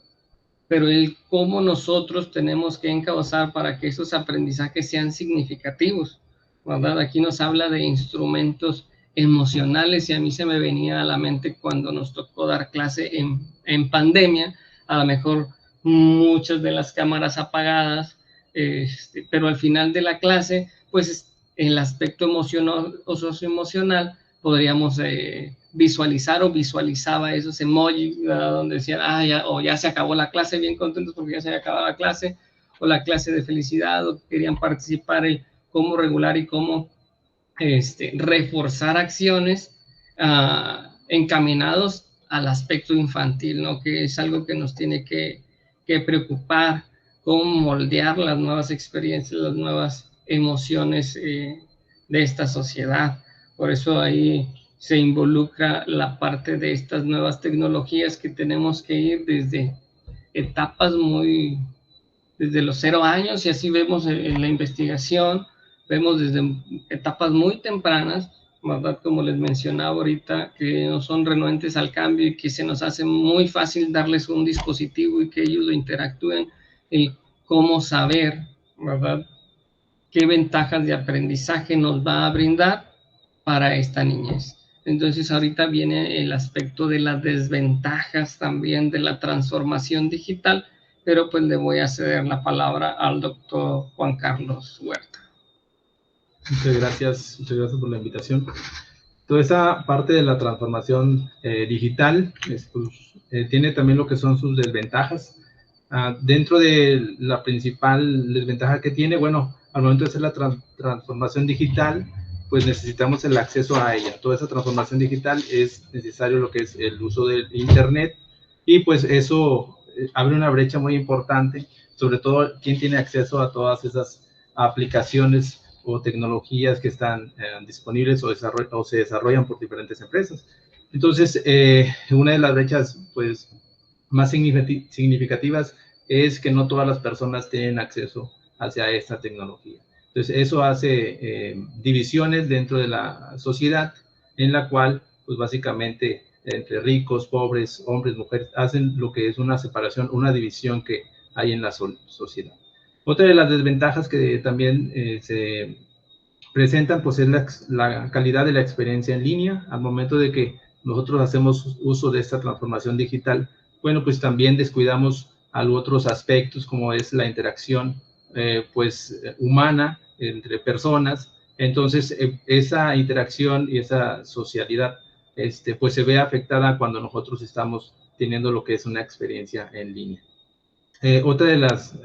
pero el cómo nosotros tenemos que encauzar para que esos aprendizajes sean significativos, ¿verdad? Aquí nos habla de instrumentos emocionales y a mí se me venía a la mente cuando nos tocó dar clase en pandemia, a lo mejor muchas de las cámaras apagadas, pero al final de la clase, pues el aspecto emocional o socioemocional podríamos visualizar o visualizaba esos emojis, ¿verdad? Donde decían, ya se acabó la clase, bien contentos porque ya se había acabado la clase, o la clase de felicidad, o querían participar en cómo regular y cómo reforzar acciones encaminados al aspecto infantil, ¿no? Que es algo que nos tiene que preocupar, cómo moldear las nuevas experiencias, las nuevas emociones de esta sociedad. Por eso ahí se involucra la parte de estas nuevas tecnologías que tenemos que ir desde etapas desde los 0 años, y así vemos en la investigación, vemos desde etapas muy tempranas, ¿verdad? Como les mencionaba ahorita, que no son renuentes al cambio y que se nos hace muy fácil darles un dispositivo y que ellos lo interactúen, el cómo saber, ¿verdad?, qué ventajas de aprendizaje nos va a brindar para esta niñez. Entonces ahorita viene el aspecto de las desventajas también de la transformación digital, pero pues le voy a ceder la palabra al doctor Juan Carlos Huerta. Muchas gracias por la invitación. Toda esa parte de la transformación digital tiene también lo que son sus desventajas. Dentro de la principal desventaja que tiene, bueno, al momento de hacer la transformación digital, pues necesitamos el acceso a ella. Toda esa transformación digital es necesario lo que es el uso del Internet, y pues eso abre una brecha muy importante, sobre todo quien tiene acceso a todas esas aplicaciones o tecnologías que están disponibles o se desarrollan por diferentes empresas. Entonces, una de las brechas pues más significativas es que no todas las personas tienen acceso hacia esta tecnología. Entonces, eso hace divisiones dentro de la sociedad, en la cual, pues básicamente, entre ricos, pobres, hombres, mujeres, hacen lo que es una separación, una división que hay en la sociedad. Otra de las desventajas que también se presentan, pues es la calidad de la experiencia en línea. Al momento de que nosotros hacemos uso de esta transformación digital, bueno, pues también descuidamos otros aspectos, como es la interacción humana entre personas. Entonces, esa interacción y esa socialidad pues se ve afectada cuando nosotros estamos teniendo lo que es una experiencia en línea. Otra de las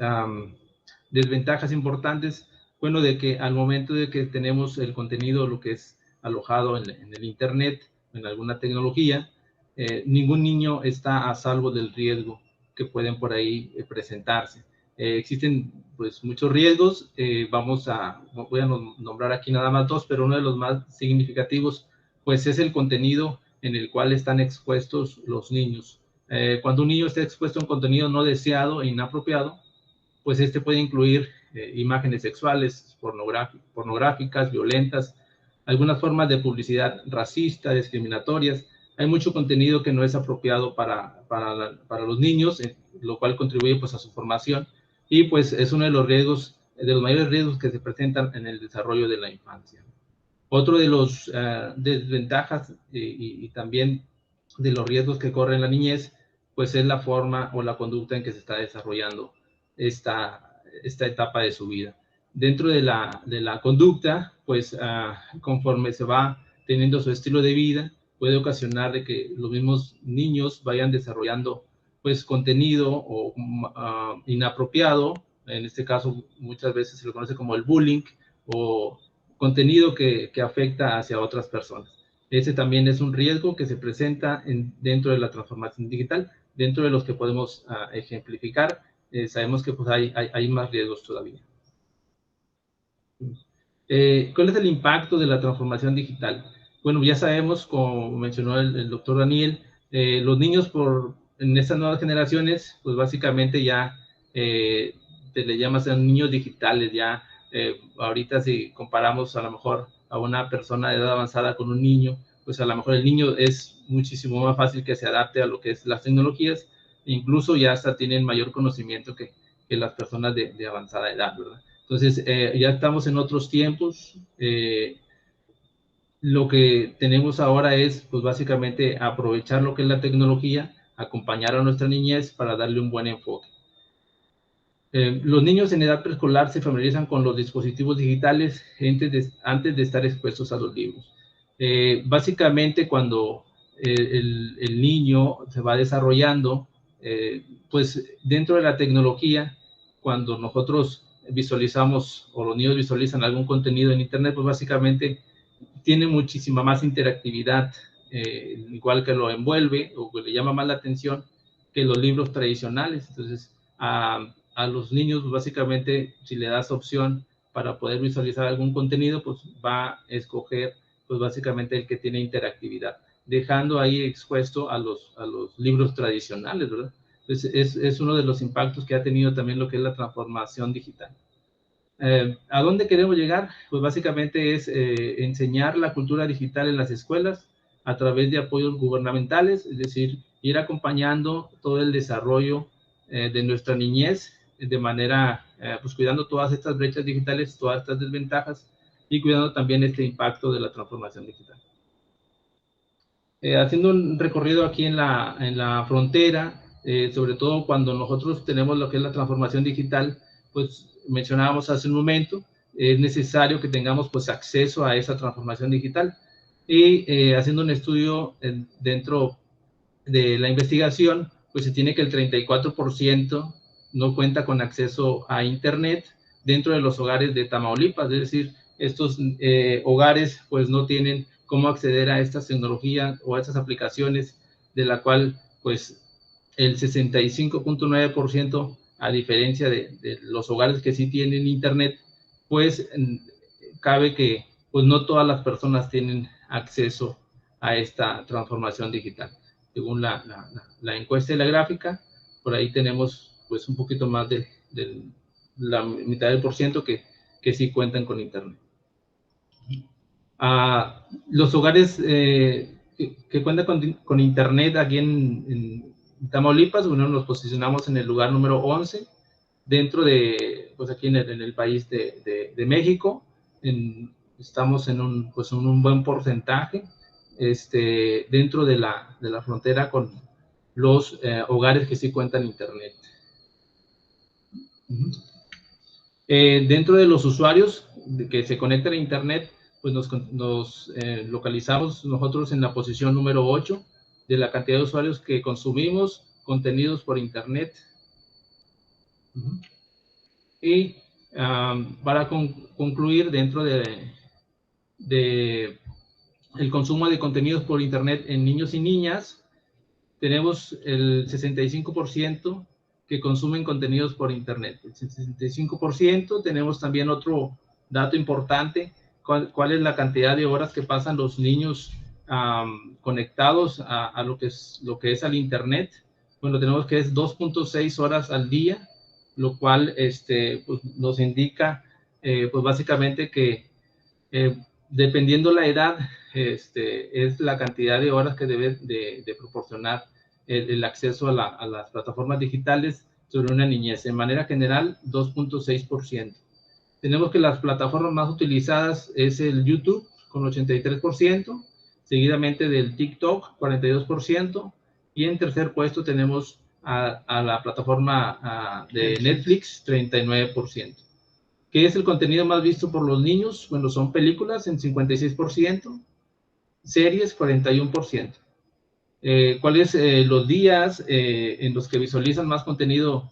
desventajas importantes, bueno, de que al momento de que tenemos el contenido, lo que es alojado en el Internet, en alguna tecnología, ningún niño está a salvo del riesgo que pueden por ahí presentarse. Existen pues muchos riesgos, voy a nombrar aquí nada más 2, pero uno de los más significativos pues es el contenido en el cual están expuestos los niños. Cuando un niño está expuesto a un contenido no deseado e inapropiado, pues puede incluir imágenes sexuales, pornográficas, violentas, algunas formas de publicidad racista, discriminatorias. Hay mucho contenido que no es apropiado para los niños, lo cual contribuye pues a su formación, y pues es uno de los riesgos, de los mayores riesgos que se presentan en el desarrollo de la infancia. Otro de los desventajas y también de los riesgos que corre en la niñez, pues es la forma o la conducta en que se está desarrollando esta etapa de su vida. Dentro de la conducta, pues conforme se va teniendo su estilo de vida, puede ocasionar de que los mismos niños vayan desarrollando pues contenido inapropiado. En este caso muchas veces se lo conoce como el bullying, o contenido que afecta hacia otras personas. Ese también es un riesgo que se presenta dentro de la transformación digital. Dentro de los que podemos ejemplificar, sabemos que pues hay más riesgos todavía. ¿Cuál es el impacto de la transformación digital? Bueno, ya sabemos, como mencionó el doctor Daniel, los niños en estas nuevas generaciones, pues básicamente ya se le llama a niños digitales. Ya ahorita si comparamos a lo mejor a una persona de edad avanzada con un niño, pues a lo mejor el niño es muchísimo más fácil que se adapte a lo que es las tecnologías, incluso ya hasta tienen mayor conocimiento que las personas de avanzada edad, ¿verdad? Entonces, ya estamos en otros tiempos. Lo que tenemos ahora es, pues básicamente, aprovechar lo que es la tecnología, acompañar a nuestra niñez para darle un buen enfoque. Los niños en edad preescolar se familiarizan con los dispositivos digitales antes de estar expuestos a los libros. Básicamente, cuando el niño se va desarrollando, pues dentro de la tecnología, cuando nosotros visualizamos o los niños visualizan algún contenido en Internet, pues básicamente tiene muchísima más interactividad, igual que lo envuelve o que le llama más la atención que los libros tradicionales. Entonces, a los niños, pues básicamente, si le das opción para poder visualizar algún contenido, pues va a escoger, pues básicamente el que tiene interactividad, dejando ahí expuesto a los libros tradicionales, ¿verdad? Entonces, es uno de los impactos que ha tenido también lo que es la transformación digital. ¿A dónde queremos llegar? Pues básicamente es enseñar la cultura digital en las escuelas a través de apoyos gubernamentales, es decir, ir acompañando todo el desarrollo de nuestra niñez de manera, pues cuidando todas estas brechas digitales, todas estas desventajas y cuidando también este impacto de la transformación digital. Haciendo un recorrido aquí en la frontera, sobre todo cuando nosotros tenemos lo que es la transformación digital, pues mencionábamos hace un momento, es necesario que tengamos pues acceso a esa transformación digital. Y haciendo un estudio dentro de la investigación, pues se tiene que el 34% no cuenta con acceso a Internet dentro de los hogares de Tamaulipas, es decir, estos hogares pues no tienen cómo acceder a estas tecnologías o a estas aplicaciones, de la cual pues el 65.9%, a diferencia de los hogares que sí tienen Internet, pues cabe que pues no todas las personas tienen acceso a esta transformación digital. Según la encuesta y la gráfica, por ahí tenemos pues un poquito más de la mitad del % que sí cuentan con Internet. Los hogares que cuentan con Internet aquí en Tamaulipas, bueno, nos posicionamos en el lugar número 11, dentro de, pues aquí en el país de México, estamos en un buen porcentaje, dentro de la frontera con los hogares que sí cuentan Internet. Dentro de los usuarios que se conectan a Internet, pues nos localizamos nosotros en la posición número 8 de la cantidad de usuarios que consumimos contenidos por Internet. Y para concluir, dentro de el consumo de contenidos por Internet en niños y niñas, tenemos el 65% que consumen contenidos por Internet. El 65%, tenemos también otro dato importante, cuál es la cantidad de horas que pasan los niños conectados a lo que es al Internet. Bueno, tenemos que es 2.6 horas al día, lo cual pues nos indica pues básicamente que dependiendo la edad, es la cantidad de horas que debe de proporcionar el acceso a las plataformas digitales sobre una niñez. En manera general, 2.6%. Tenemos que las plataformas más utilizadas es el YouTube, con 83%, seguidamente del TikTok, 42%, y en tercer puesto tenemos a la plataforma de Netflix, 39%. ¿Qué es el contenido más visto por los niños? Bueno, son películas en 56%, series 41%. ¿Cuáles los días en los que visualizan más contenido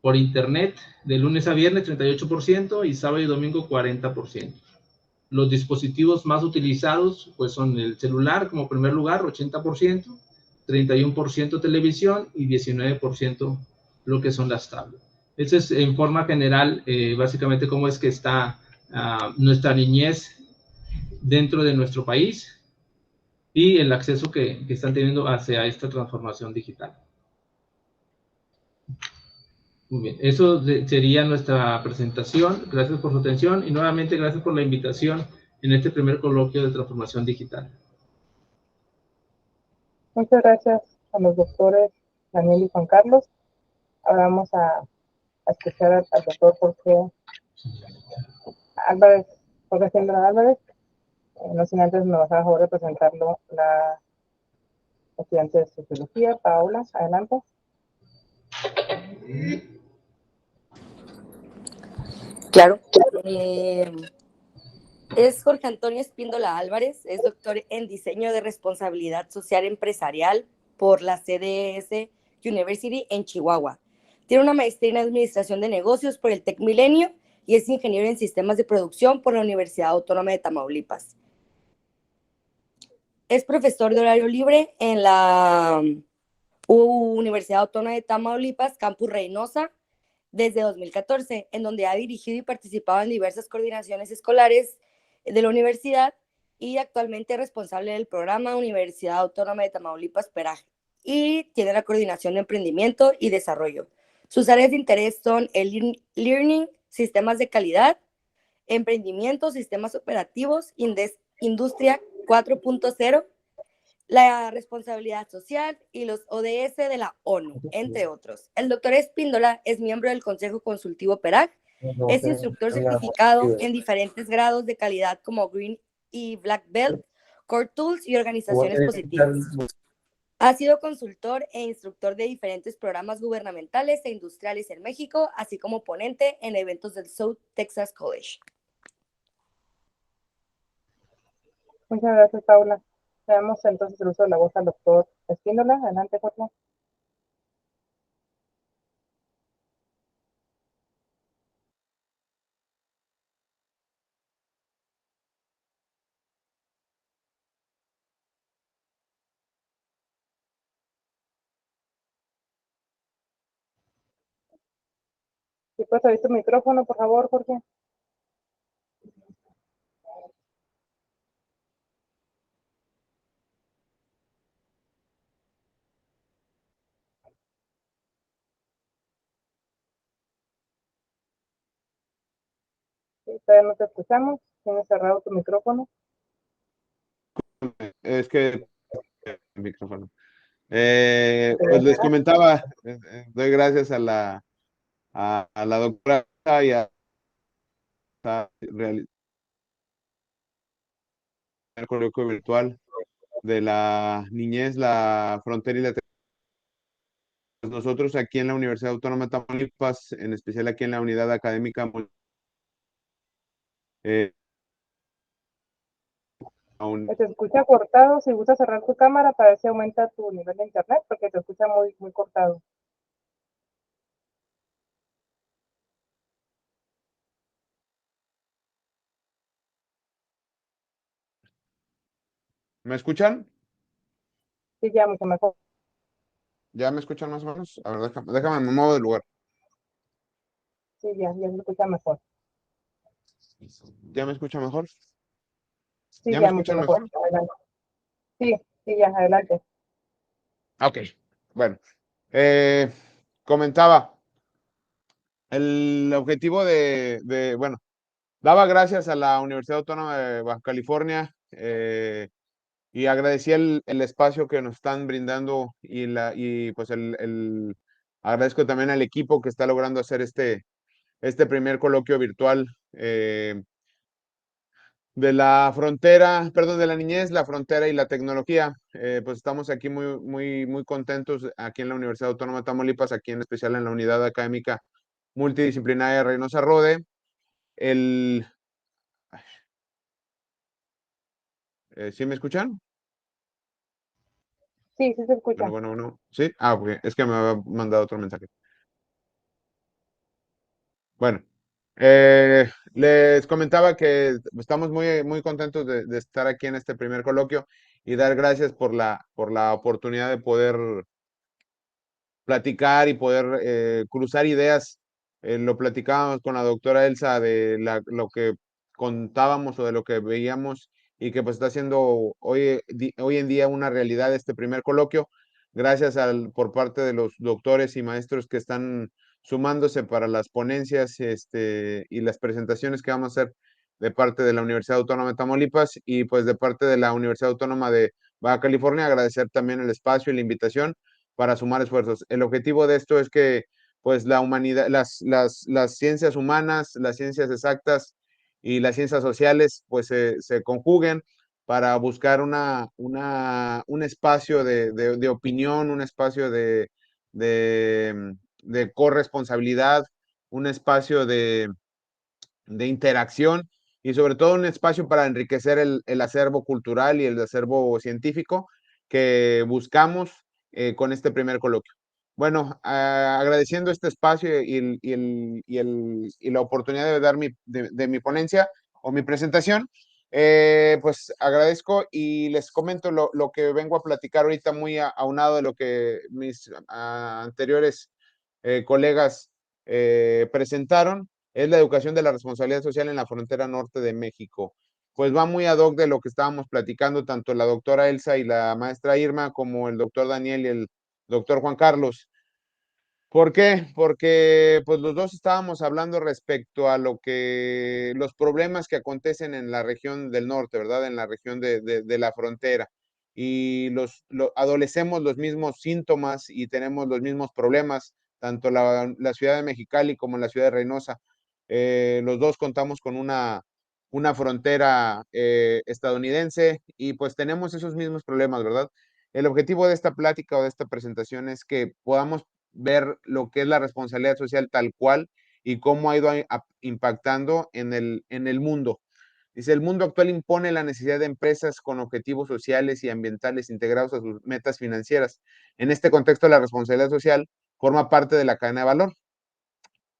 por Internet? De lunes a viernes 38% y sábado y domingo 40%. Los dispositivos más utilizados pues son el celular como primer lugar, 80%, 31% televisión y 19% lo que son las tablets. Eso es en forma general, básicamente cómo es que está nuestra niñez dentro de nuestro país y el acceso que están teniendo hacia esta transformación digital. Muy bien, eso sería nuestra presentación. Gracias por su atención y nuevamente gracias por la invitación en este primer coloquio de transformación digital. Muchas gracias a los doctores Daniel y Juan Carlos. Ahora vamos a escuchar al doctor Jorge Álvarez, Jorge Sendra Álvarez. No sin antes me vas a favor de presentarlo la estudiante de Sociología, Paola. Adelante. Claro. Es Jorge Antonio Espíndola Álvarez, es doctor en Diseño de Responsabilidad Social Empresarial por la CDS University en Chihuahua. Tiene una maestría en Administración de Negocios por el TEC Milenio y es ingeniero en Sistemas de Producción por la Universidad Autónoma de Tamaulipas. Es profesor de horario libre en la Universidad Autónoma de Tamaulipas, Campus Reynosa, desde 2014, en donde ha dirigido y participado en diversas coordinaciones escolares de la universidad y actualmente es responsable del programa Universidad Autónoma de Tamaulipas PERAJ y tiene la coordinación de emprendimiento y desarrollo. Sus áreas de interés son el learning, sistemas de calidad, emprendimiento, sistemas operativos, industria 4.0, la responsabilidad social y los ODS de la ONU, entre otros. El doctor Espíndola es miembro del Consejo Consultivo PERAJ, es instructor certificado en diferentes grados de calidad como Green y Black Belt, Core Tools y organizaciones positivas. Ha sido consultor e instructor de diferentes programas gubernamentales e industriales en México, así como ponente en eventos del South Texas College. Muchas gracias, Paula. Le damos entonces el uso de la voz al doctor Espíndola. Adelante, Jorge. Si puedes abrir tu micrófono, por favor, Jorge. Sí, todavía no te escuchamos. Tienes cerrado tu micrófono. Es que el micrófono. Pues les comentaba, doy gracias a la doctora y a realizar el coloquio virtual de la niñez, la frontera y la tecnología. Nosotros aquí en la Universidad Autónoma de Tamaulipas, en especial aquí en la unidad académica, aún Se escucha cortado. Si gusta cerrar tu cámara para ver si aumenta tu nivel de internet, porque te escucha muy, muy cortado. ¿me escuchan? Sí, ya mucho mejor. ¿Ya me escuchan más o menos? A ver, déjame, me muevo de lugar. Sí, ya se escucha mejor. ¿Ya me escuchan mejor? Sí, ¿Ya me ya mucho escuchan mejor. mejor? Adelante. Sí, sí, ya, adelante. Ok, bueno. Comentaba, el objetivo bueno, daba gracias a la Universidad Autónoma de Baja California y agradecía el espacio que nos están brindando y pues agradezco también al equipo que está logrando hacer este primer coloquio virtual de la frontera, perdón, de la niñez, la frontera y la tecnología. Pues estamos aquí muy, muy, muy contentos aquí en la Universidad Autónoma de Tamaulipas, aquí en especial en la unidad académica multidisciplinaria Reynosa Rode. ¿Sí me escuchan? Sí, sí se escucha. Bueno. Sí, ok, es que me había mandado otro mensaje. Bueno, les comentaba que estamos muy, muy contentos de estar aquí en este primer coloquio y dar gracias por la oportunidad de poder platicar y poder cruzar ideas. Lo platicábamos con la doctora Elsa de lo que contábamos o de lo que veíamos y que pues está siendo hoy en día una realidad este primer coloquio, gracias por parte de los doctores y maestros que están sumándose para las ponencias y las presentaciones que vamos a hacer de parte de la Universidad Autónoma de Tamaulipas y pues de parte de la Universidad Autónoma de Baja California, agradecer también el espacio y la invitación para sumar esfuerzos. El objetivo de esto es que pues la humanidad, las ciencias humanas, las ciencias exactas y las ciencias sociales pues se conjuguen para buscar un espacio de opinión, un espacio de corresponsabilidad, un espacio de interacción y sobre todo un espacio para enriquecer el acervo cultural y el acervo científico que buscamos con este primer coloquio. bueno, agradeciendo este espacio y la oportunidad de dar de mi ponencia o mi presentación, pues agradezco y les comento lo que vengo a platicar ahorita, muy aunado de lo que mis anteriores colegas presentaron, es la educación de la responsabilidad social en la frontera norte de México. Pues va muy ad hoc de lo que estábamos platicando, tanto la doctora Elsa y la maestra Irma, como el doctor Daniel y el doctor Juan Carlos. ¿Por qué? Porque pues los dos estábamos hablando respecto a los problemas que acontecen en la región del norte, ¿verdad? En la región de la frontera. Y adolecemos los mismos síntomas y tenemos los mismos problemas, tanto la ciudad de Mexicali como la ciudad de Reynosa. Los dos contamos con una frontera estadounidense y pues tenemos esos mismos problemas, ¿verdad? El objetivo de esta plática o de esta presentación es que podamos ver lo que es la responsabilidad social tal cual y cómo ha ido impactando en el mundo. Dice, el mundo actual impone la necesidad de empresas con objetivos sociales y ambientales integrados a sus metas financieras. En este contexto, la responsabilidad social forma parte de la cadena de valor.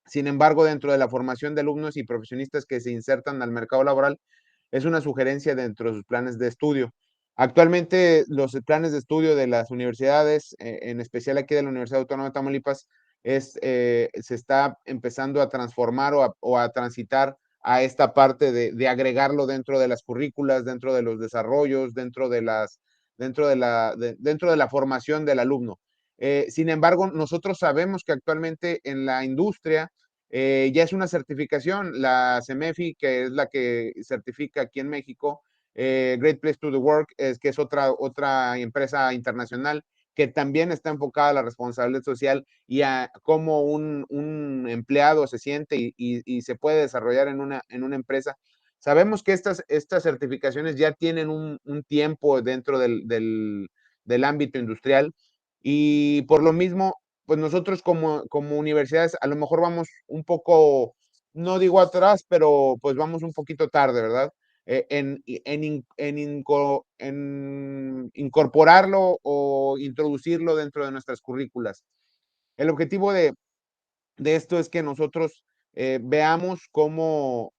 Sin embargo, dentro de la formación de alumnos y profesionistas que se insertan al mercado laboral, es una sugerencia dentro de sus planes de estudio. Actualmente, los planes de estudio de las universidades, en especial aquí de la Universidad Autónoma de Tamaulipas, se está empezando a transformar o a transitar a esta parte de agregarlo dentro de las currículas, dentro de los desarrollos, dentro de la formación del alumno. Sin embargo, nosotros sabemos que actualmente en la industria ya es una certificación, la CEMEFI, que es la que certifica aquí en México, Great Place to the Work, que es otra empresa internacional que también está enfocada a la responsabilidad social y a cómo un empleado se siente y se puede desarrollar en una empresa. Sabemos que estas certificaciones ya tienen un tiempo dentro del ámbito industrial y por lo mismo, pues nosotros como universidades a lo mejor vamos un poco, no digo atrás, pero pues vamos un poquito tarde, ¿verdad? En incorporarlo o introducirlo dentro de nuestras currículas. El objetivo de esto es que nosotros veamos cómo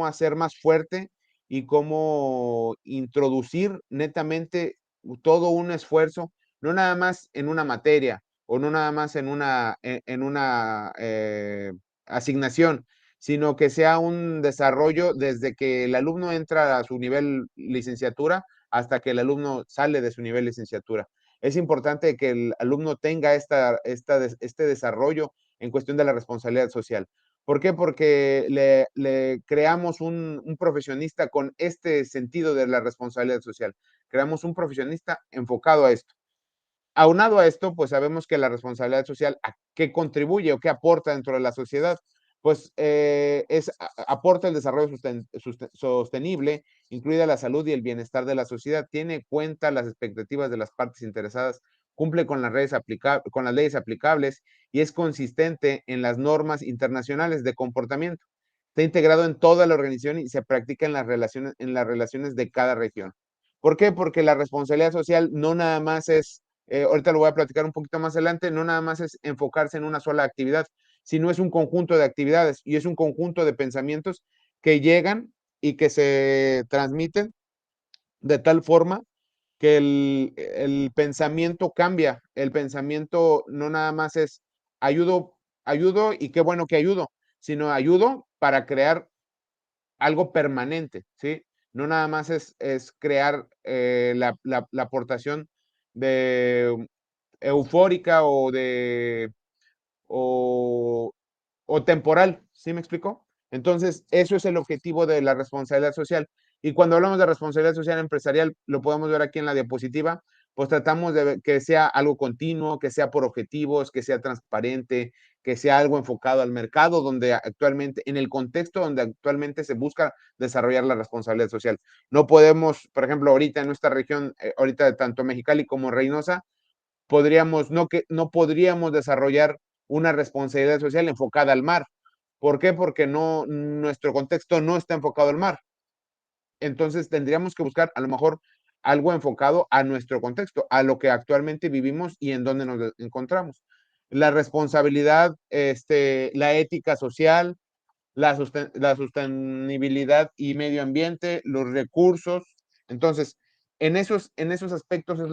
hacer más fuerte y cómo introducir netamente todo un esfuerzo, no nada más en una materia o no nada más en una asignación, sino que sea un desarrollo desde que el alumno entra a su nivel licenciatura hasta que el alumno sale de su nivel licenciatura. Es importante que el alumno tenga este desarrollo en cuestión de la responsabilidad social. ¿Por qué? Porque le creamos un profesionista con este sentido de la responsabilidad social. Creamos un profesionista enfocado a esto. Aunado a esto, pues sabemos que la responsabilidad social, ¿a qué contribuye o qué aporta dentro de la sociedad? Pues aporta el desarrollo sostenible, incluida la salud y el bienestar de la sociedad, tiene en cuenta las expectativas de las partes interesadas, cumple con las leyes aplicables y es consistente en las normas internacionales de comportamiento. Está integrado en toda la organización y se practica en las relaciones de cada región. ¿Por qué? Porque la responsabilidad social no nada más es ahorita lo voy a platicar un poquito más adelante, no nada más es enfocarse en una sola actividad, sino es un conjunto de actividades y es un conjunto de pensamientos que llegan y que se transmiten de tal forma que el pensamiento cambia. El pensamiento no nada más es ayudo y qué bueno que ayudo, sino ayudo para crear algo permanente, ¿sí? No nada más es crear la aportación de eufórica o, o temporal, ¿sí me explico? Entonces, eso es el objetivo de la responsabilidad social. Y cuando hablamos de responsabilidad social empresarial, lo podemos ver aquí en la diapositiva, pues tratamos de que sea algo continuo, que sea por objetivos, que sea transparente, que sea algo enfocado al mercado donde actualmente, en el contexto donde actualmente se busca desarrollar la responsabilidad social. No podemos, por ejemplo, ahorita en nuestra región, ahorita tanto Mexicali como Reynosa, no podríamos desarrollar una responsabilidad social enfocada al mar. ¿Por qué? Porque nuestro contexto no está enfocado al mar. Entonces tendríamos que buscar a lo mejor algo enfocado a nuestro contexto, a lo que actualmente vivimos y en donde nos encontramos. La responsabilidad, la ética social, la sostenibilidad y medio ambiente, los recursos. Entonces, en esos aspectos es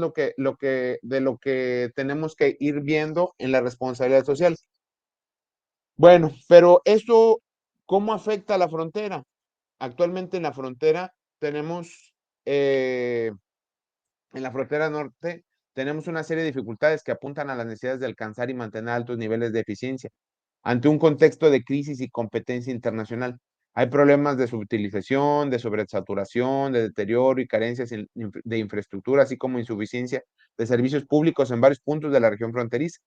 de lo que tenemos que ir viendo en la responsabilidad social. Bueno, pero eso, ¿cómo afecta a la frontera? Actualmente en la frontera tenemos, en la frontera norte, tenemos una serie de dificultades que apuntan a las necesidades de alcanzar y mantener altos niveles de eficiencia ante un contexto de crisis y competencia internacional. Hay problemas de subutilización, de sobresaturación, de deterioro y carencias de infraestructura, así como insuficiencia de servicios públicos en varios puntos de la región fronteriza.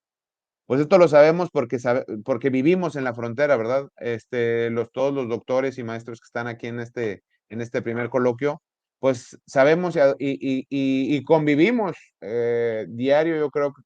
Pues esto lo sabemos porque vivimos en la frontera, ¿verdad? Todos los doctores y maestros que están aquí en este primer coloquio, pues sabemos y convivimos diario, yo creo que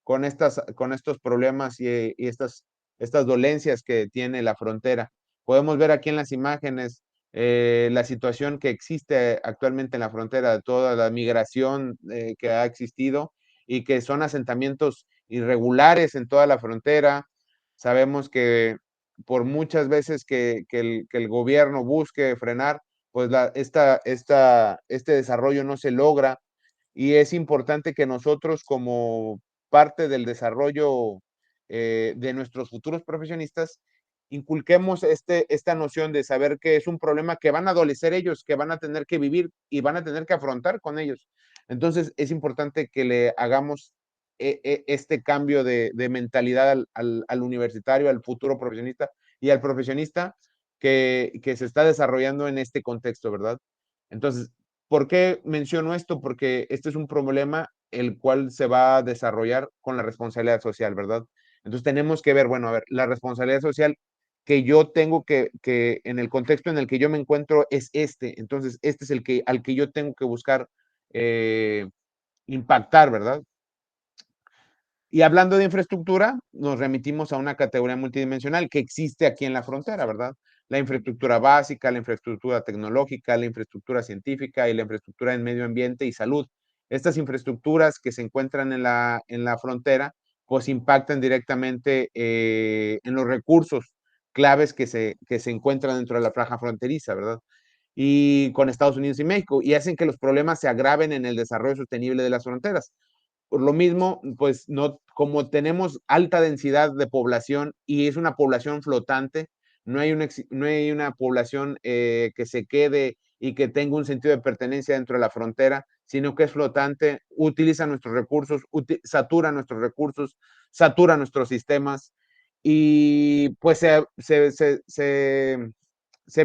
con estos problemas y estas dolencias que tiene la frontera. Podemos ver aquí en las imágenes la situación que existe actualmente en la frontera, de toda la migración que ha existido y que son asentamientos irregulares en toda la frontera. Sabemos que por muchas veces que el gobierno busque frenar, pues este desarrollo no se logra, y es importante que nosotros, como parte del desarrollo de nuestros futuros profesionistas, inculquemos esta noción de saber que es un problema que van a adolecer ellos, que van a tener que vivir y van a tener que afrontar con ellos. Entonces es importante que le hagamos este cambio de mentalidad al universitario, al futuro profesionista y al profesionista que se está desarrollando en este contexto, ¿verdad? Entonces, ¿por qué menciono esto? Porque este es un problema el cual se va a desarrollar con la responsabilidad social, ¿verdad? Entonces tenemos que ver, bueno, a ver, la responsabilidad social que yo tengo que en el contexto en el que yo me encuentro es entonces este es al que yo tengo que buscar impactar, ¿verdad? Y hablando de infraestructura, nos remitimos a una categoría multidimensional que existe aquí en la frontera, ¿verdad? La infraestructura básica, la infraestructura tecnológica, la infraestructura científica y la infraestructura en medio ambiente y salud. Estas infraestructuras que se encuentran en la frontera, pues impactan directamente en los recursos claves que se encuentran dentro de la franja fronteriza, ¿verdad? Y con Estados Unidos y México, y hacen que los problemas se agraven en el desarrollo sostenible de las fronteras. Por lo mismo, pues no, como tenemos alta densidad de población y es una población flotante, no hay una población que se quede y que tenga un sentido de pertenencia dentro de la frontera, sino que es flotante, utiliza nuestros recursos, satura nuestros recursos, satura nuestros sistemas y pues se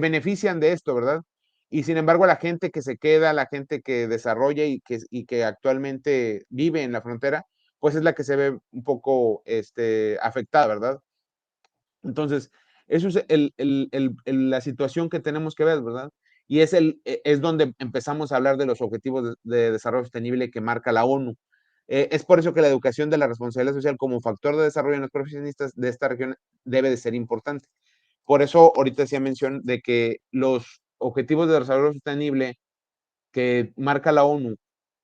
benefician de esto, ¿verdad? Y sin embargo, la gente que se queda, la gente que desarrolla y que actualmente vive en la frontera, pues es la que se ve un poco afectada, ¿verdad? Entonces, eso es la situación que tenemos que ver, ¿verdad? Y es donde empezamos a hablar de los objetivos de desarrollo sostenible que marca la ONU. Es por eso que la educación de la responsabilidad social como factor de desarrollo en los profesionistas de esta región debe de ser importante. Por eso ahorita hacía mención de que los objetivos de desarrollo sostenible que marca la ONU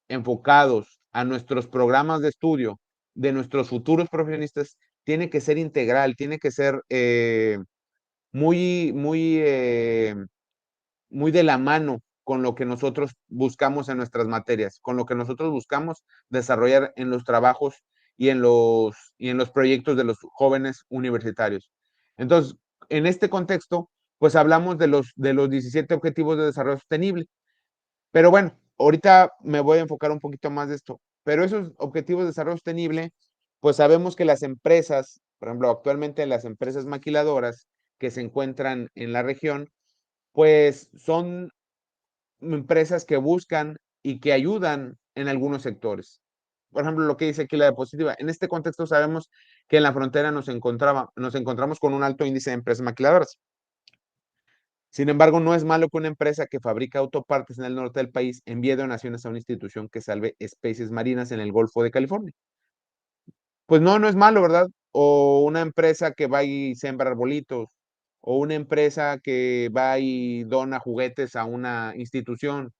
enfocados a nuestros programas de estudio de nuestros futuros profesionistas tiene que ser integral, tiene que ser muy, muy, muy de la mano con lo que nosotros buscamos en nuestras materias, con lo que nosotros buscamos desarrollar en los trabajos y en los proyectos de los jóvenes universitarios. Entonces, en este contexto, pues hablamos de los 17 objetivos de desarrollo sostenible. Pero bueno, ahorita me voy a enfocar un poquito más de esto. Pero esos objetivos de desarrollo sostenible, pues sabemos que las empresas, por ejemplo, actualmente las empresas maquiladoras que se encuentran en la región, pues son empresas que buscan y que ayudan en algunos sectores. Por ejemplo, lo que dice aquí la diapositiva. En este contexto sabemos que en la frontera nos encontramos con un alto índice de empresas maquiladoras. Sin embargo, no es malo que una empresa que fabrica autopartes en el norte del país envíe donaciones a una institución que salve especies marinas en el Golfo de California. Pues no es malo, ¿verdad? O una empresa que va y siembra arbolitos, o una empresa que va y dona juguetes a una institución.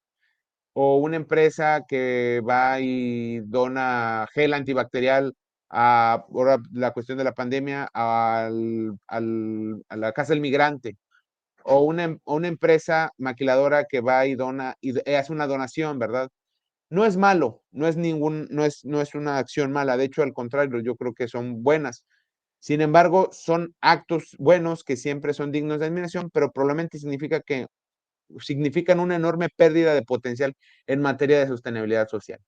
o una empresa que va y dona gel antibacterial ahora la cuestión de la pandemia a la casa del migrante, o una empresa maquiladora que va y dona y hace una donación, ¿verdad? No es malo, no es una acción mala, de hecho, al contrario, yo creo que son buenas. Sin embargo, son actos buenos que siempre son dignos de admiración, pero probablemente significan una enorme pérdida de potencial en materia de sostenibilidad social.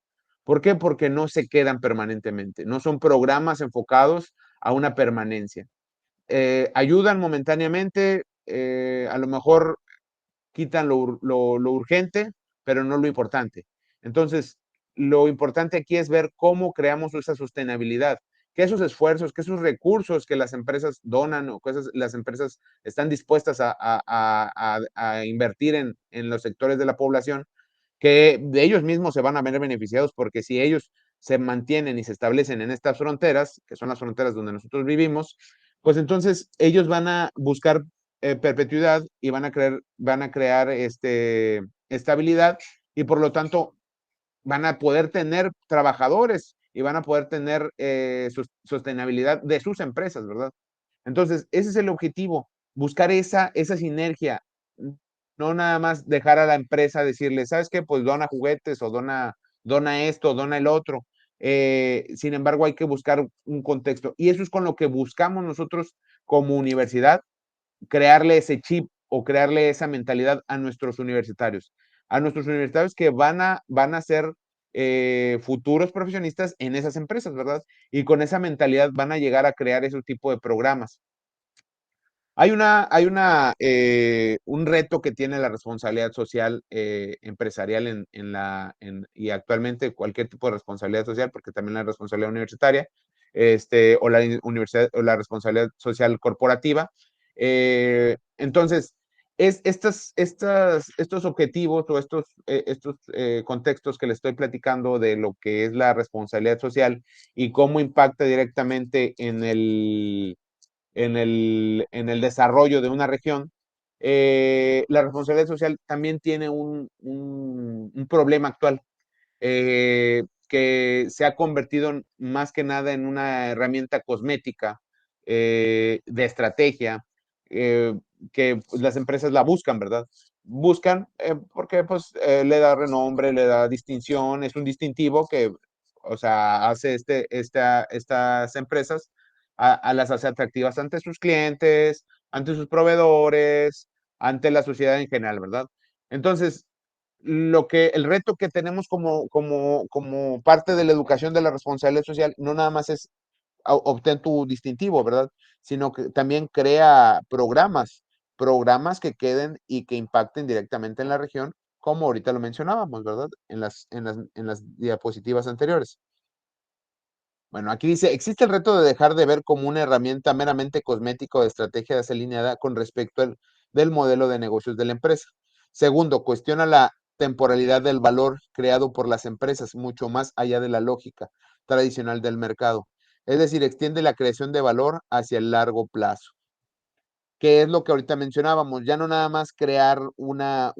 ¿Por qué? Porque no se quedan permanentemente, no son programas enfocados a una permanencia. Ayudan momentáneamente, a lo mejor quitan lo urgente, pero no lo importante. Entonces, lo importante aquí es ver cómo creamos esa sostenibilidad, que esos esfuerzos, que esos recursos que las empresas donan o que las empresas están dispuestas a invertir en los sectores de la población, que de ellos mismos se van a ver beneficiados, porque si ellos se mantienen y se establecen en estas fronteras, que son las fronteras donde nosotros vivimos, pues entonces ellos van a buscar perpetuidad y van a crear estabilidad, y por lo tanto van a poder tener trabajadores y van a poder tener sostenibilidad de sus empresas, ¿verdad? Entonces, ese es el objetivo, buscar esa sinergia, no nada más dejar a la empresa decirle, ¿sabes qué? Pues dona juguetes o dona esto, dona el otro. Sin embargo, hay que buscar un contexto. Y eso es con lo que buscamos nosotros como universidad, crearle ese chip o crearle esa mentalidad a nuestros universitarios. A nuestros universitarios que van a ser futuros profesionistas en esas empresas, ¿verdad? Y con esa mentalidad van a llegar a crear ese tipo de programas. Hay un reto que tiene la responsabilidad social empresarial y actualmente cualquier tipo de responsabilidad social, porque también la responsabilidad universitaria, o la responsabilidad social corporativa. Entonces, estos objetivos o estos contextos que les estoy platicando de lo que es la responsabilidad social y cómo impacta directamente en el desarrollo de una región, la responsabilidad social también tiene un problema actual, que se ha convertido más que nada en una herramienta cosmética, de estrategia, que pues, las empresas la buscan, ¿verdad? Buscan porque pues, le da renombre, le da distinción, es un distintivo que, o sea, hace estas empresas las hace atractivas ante sus clientes, ante sus proveedores, ante la sociedad en general, ¿verdad? Entonces, el reto que tenemos como parte de la educación de la responsabilidad social, no nada más es obtener tu distintivo, ¿verdad? Sino que también crea programas que queden y que impacten directamente en la región, como ahorita lo mencionábamos, ¿verdad? En las diapositivas anteriores. Bueno, aquí dice, existe el reto de dejar de ver como una herramienta meramente cosmética o de estrategia desalineada con respecto del modelo de negocios de la empresa. Segundo, cuestiona la temporalidad del valor creado por las empresas, mucho más allá de la lógica tradicional del mercado. Es decir, extiende la creación de valor hacia el largo plazo, que es lo que ahorita mencionábamos, ya no nada más crear una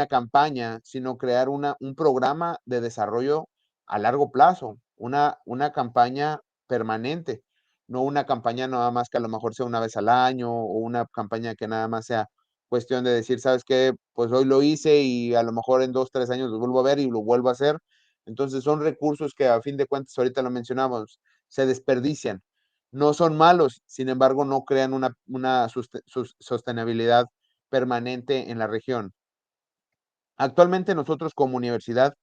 campaña, sino crear un programa de desarrollo a largo plazo, una campaña permanente, no una campaña nada más que a lo mejor sea una vez al año o una campaña que nada más sea cuestión de decir, ¿sabes qué? Pues hoy lo hice y a lo mejor en 2, 3 años lo vuelvo a ver y lo vuelvo a hacer. Entonces son recursos que a fin de cuentas, ahorita lo mencionamos, se desperdician. No son malos, sin embargo, no crean una sostenibilidad permanente en la región. Actualmente nosotros como universidad,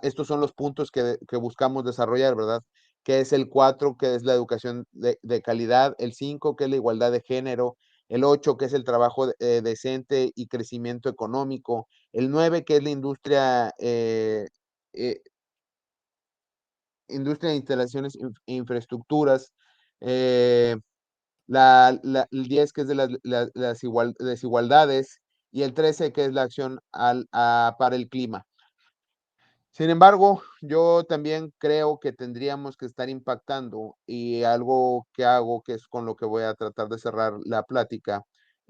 estos son los puntos que buscamos desarrollar, ¿verdad? Que es el 4, que es la educación de calidad, el 5, que es la igualdad de género, el 8, que es el trabajo decente y crecimiento económico, el 9, que es la industria de instalaciones e infraestructuras, el 10 que es de las desigualdades, y el 13 que es la acción para el clima. Sin embargo, yo también creo que tendríamos que estar impactando, y algo que hago, que es con lo que voy a tratar de cerrar la plática,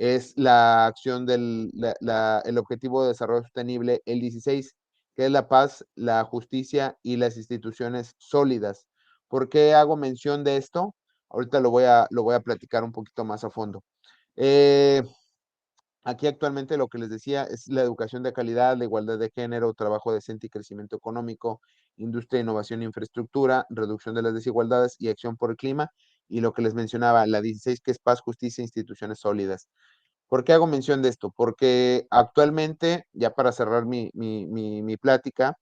es la acción el objetivo de desarrollo sostenible, el 16, que es la paz, la justicia y las instituciones sólidas. ¿Por qué hago mención de esto? Ahorita lo voy a platicar un poquito más a fondo. Aquí actualmente lo que les decía es la educación de calidad, la igualdad de género, trabajo decente y crecimiento económico, industria, innovación e infraestructura, reducción de las desigualdades y acción por el clima. Y lo que les mencionaba, la 16, que es paz, justicia e instituciones sólidas. ¿Por qué hago mención de esto? Porque actualmente, ya para cerrar mi plática,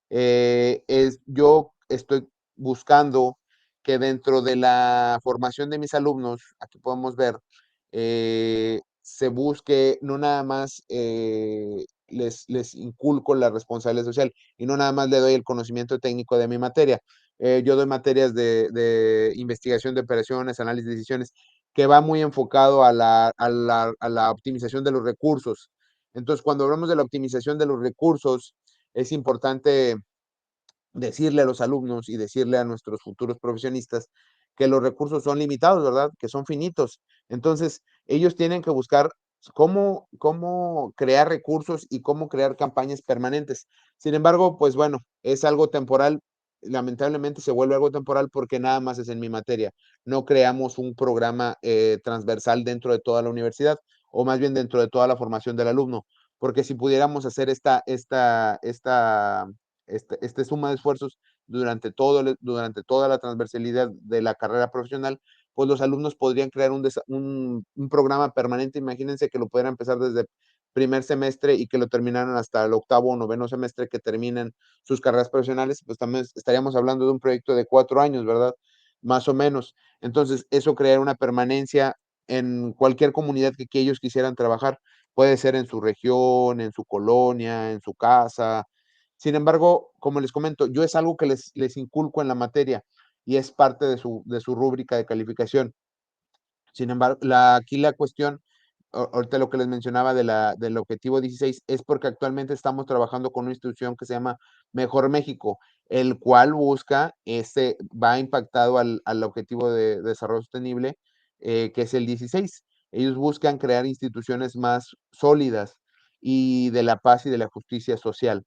yo estoy buscando que dentro de la formación de mis alumnos, aquí podemos ver, se busque no nada más les inculco la responsabilidad social y no nada más le doy el conocimiento técnico de mi materia. Yo doy materias de investigación de operaciones, análisis de decisiones, que va muy enfocado a la optimización de los recursos. Entonces, cuando hablamos de la optimización de los recursos, es importante decirle a los alumnos y decirle a nuestros futuros profesionistas que los recursos son limitados, ¿verdad? Que son finitos. Entonces, ellos tienen que buscar cómo crear recursos y cómo crear campañas permanentes. Sin embargo, pues bueno, es algo temporal. Lamentablemente se vuelve algo temporal porque nada más es en mi materia. No creamos un programa transversal dentro de toda la universidad o más bien dentro de toda la formación del alumno. Porque si pudiéramos hacer esta suma de esfuerzos durante toda la transversalidad de la carrera profesional, pues los alumnos podrían crear un programa permanente. Imagínense que lo pudieran empezar desde primer semestre y que lo terminaran hasta el octavo o noveno semestre que terminen sus carreras profesionales, pues también estaríamos hablando de un proyecto de 4 años, ¿verdad? Más o menos. Entonces, eso crear una permanencia en cualquier comunidad que ellos quisieran trabajar. Puede ser en su región, en su colonia, en su casa. Sin embargo, como les comento, yo es algo que les inculco en la materia y es parte de su rúbrica de calificación. Sin embargo, aquí la cuestión, ahorita lo que les mencionaba del objetivo 16, es porque actualmente estamos trabajando con una institución que se llama Mejor México, el cual va impactado al objetivo de desarrollo sostenible, que es el 16. Ellos buscan crear instituciones más sólidas y de la paz y de la justicia social.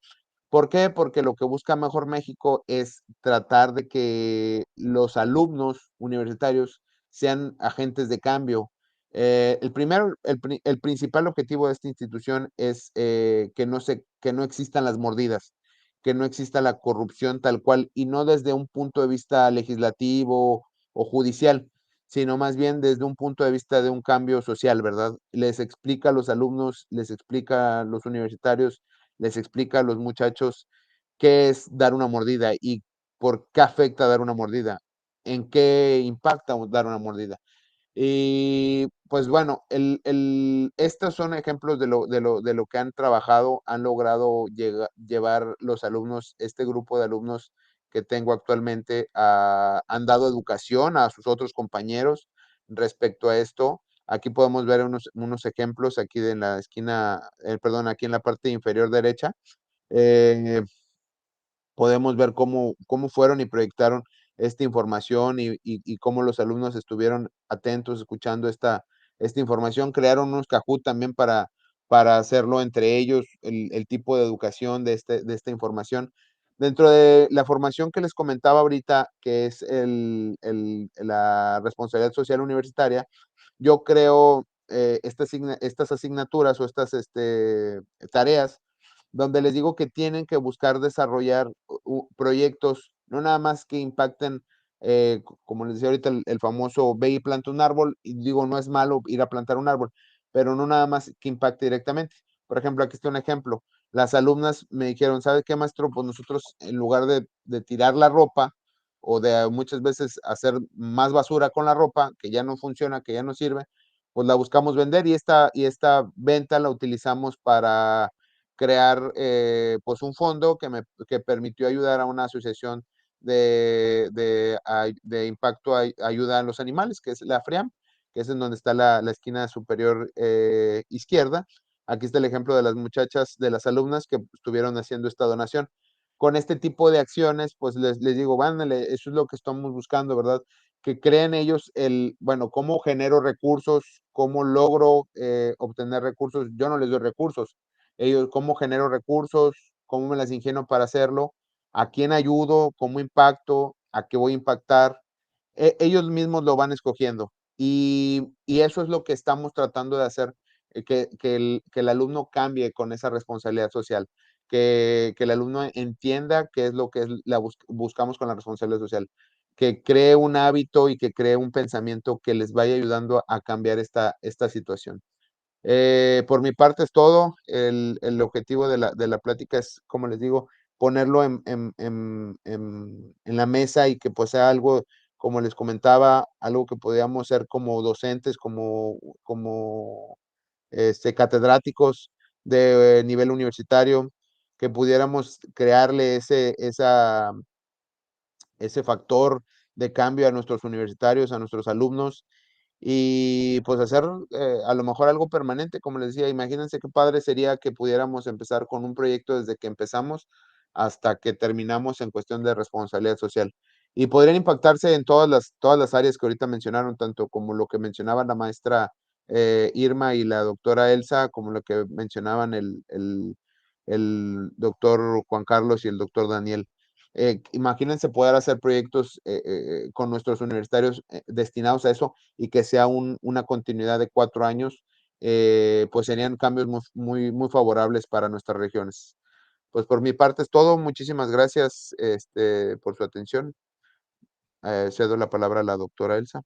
¿Por qué? Porque lo que busca Mejor México es tratar de que los alumnos universitarios sean agentes de cambio. El principal objetivo de esta institución es que no existan las mordidas, que no exista la corrupción tal cual, y no desde un punto de vista legislativo o judicial, sino más bien desde un punto de vista de un cambio social, ¿verdad? Les explica a los alumnos, les explica a los universitarios, les explica a los muchachos qué es dar una mordida y por qué afecta dar una mordida, en qué impacta dar una mordida. Y pues bueno, estos son ejemplos de lo que han trabajado, han logrado llevar los alumnos, este grupo de alumnos que tengo actualmente, han dado educación a sus otros compañeros respecto a esto. Aquí podemos ver unos ejemplos aquí en la esquina, perdón, aquí en la parte inferior derecha. Eh, Podemos ver cómo fueron y proyectaron esta información y cómo los alumnos estuvieron atentos escuchando esta información. Crearon unos Kahoot también para hacerlo entre ellos, el tipo de educación de esta información. Dentro de la formación que les comentaba ahorita, que es la responsabilidad social universitaria, yo creo estas asignaturas o estas tareas donde les digo que tienen que buscar desarrollar proyectos, no nada más que impacten, como les decía ahorita, el famoso ve y planta un árbol, y digo, no es malo ir a plantar un árbol, pero no nada más que impacte directamente. Por ejemplo, aquí está un ejemplo. Las alumnas me dijeron, ¿sabe qué, maestro? Pues nosotros, en lugar de tirar la ropa o de muchas veces hacer más basura con la ropa, que ya no funciona, que ya no sirve, pues la buscamos vender y esta venta la utilizamos para crear pues un fondo que permitió ayudar a una asociación de impacto ayuda a los animales, que es la FRIAM, que es en donde está la esquina superior izquierda. Aquí está el ejemplo de las muchachas, de las alumnas que estuvieron haciendo esta donación. Con este tipo de acciones, pues les digo, vándale, eso es lo que estamos buscando, ¿verdad? que creen ellos bueno, cómo genero recursos, cómo logro obtener recursos. Yo no les doy recursos. Ellos, cómo genero recursos, cómo me las ingenio para hacerlo, a quién ayudo, cómo impacto, a qué voy a impactar. Ellos mismos lo van escogiendo. Y eso es lo que estamos tratando de hacer, que el alumno cambie con esa responsabilidad social, que el alumno entienda qué es lo que buscamos con la responsabilidad social, que cree un hábito y que cree un pensamiento que les vaya ayudando a cambiar esta situación. Por mi parte es todo. El objetivo de la plática es, como les digo, ponerlo en la mesa y que pues sea algo, como les comentaba, algo que podamos ser como docentes, como catedráticos de nivel universitario, que pudiéramos crearle ese factor de cambio a nuestros universitarios, a nuestros alumnos, y pues hacer a lo mejor algo permanente, como les decía. Imagínense qué padre sería que pudiéramos empezar con un proyecto desde que empezamos hasta que terminamos en cuestión de responsabilidad social. Y podrían impactarse en todas las áreas que ahorita mencionaron, tanto como lo que mencionaba la maestra Irma y la doctora Elsa, como lo que mencionaban el doctor Juan Carlos y el doctor Daniel. Imagínense poder hacer proyectos con nuestros universitarios destinados a eso y que sea una continuidad de 4 años, pues serían cambios muy favorables para nuestras regiones. Pues por mi parte es todo. Muchísimas gracias por su atención. Cedo la palabra a la doctora Elsa.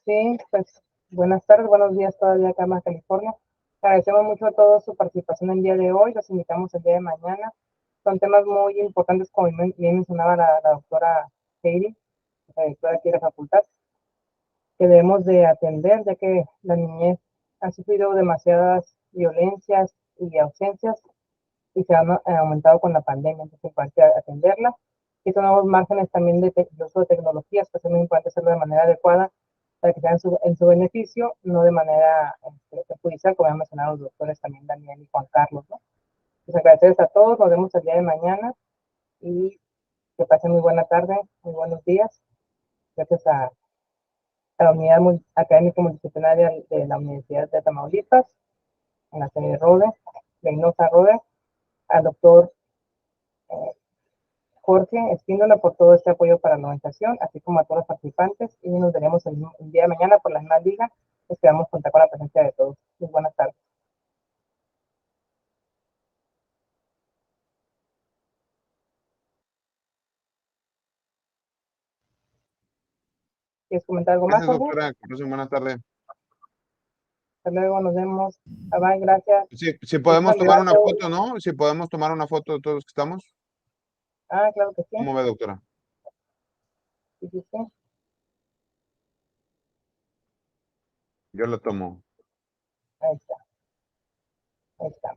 Sí, pues buenas tardes, buenos días todavía acá en Baja California. Agradecemos mucho a todos su participación el día de hoy. Los invitamos el día de mañana. Son temas muy importantes, como bien mencionaba la doctora Heidi, la directora aquí de la facultad, que debemos de atender, ya que la niñez ha sufrido demasiadas violencias y ausencias y se han aumentado con la pandemia, entonces es importante atenderla. Y estos nuevos márgenes también de uso de tecnologías, pues es muy importante hacerlo de manera adecuada para que sea en su beneficio, no de manera perjudicial, como han mencionado los doctores también, Daniel y Juan Carlos, ¿no? Pues agradecerles a todos, nos vemos el día de mañana y que pasen muy buena tarde, muy buenos días. Gracias a la unidad académica multidisciplinaria de la Universidad de Tamaulipas, en la sede de Rode, Reynosa Rode, al doctor Jorge Espíndola por todo este apoyo para la organización, así como a todos los participantes, y nos veremos el día de mañana por la misma liga. Esperamos contar con la presencia de todos. Muy buenas tardes. ¿Quieres comentar algo más, Gracias, Jorge? doctora. Que pasen buena tarde. Hasta luego, nos vemos. Bye bye, gracias. Si podemos tomar una Candidato. foto, ¿no? Si podemos tomar una foto de todos los que estamos. Ah, claro que sí. ¿Cómo ve, doctora? Sí, sí, sí. Yo la tomo. Ahí está. Ahí está.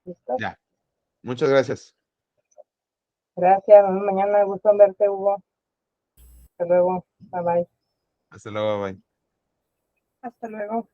¿Listo? Ya. Muchas gracias. Gracias. Nos vemos mañana. Gusto en verte, Hugo. Hasta luego. Bye bye. Hasta luego, bye. Hasta luego.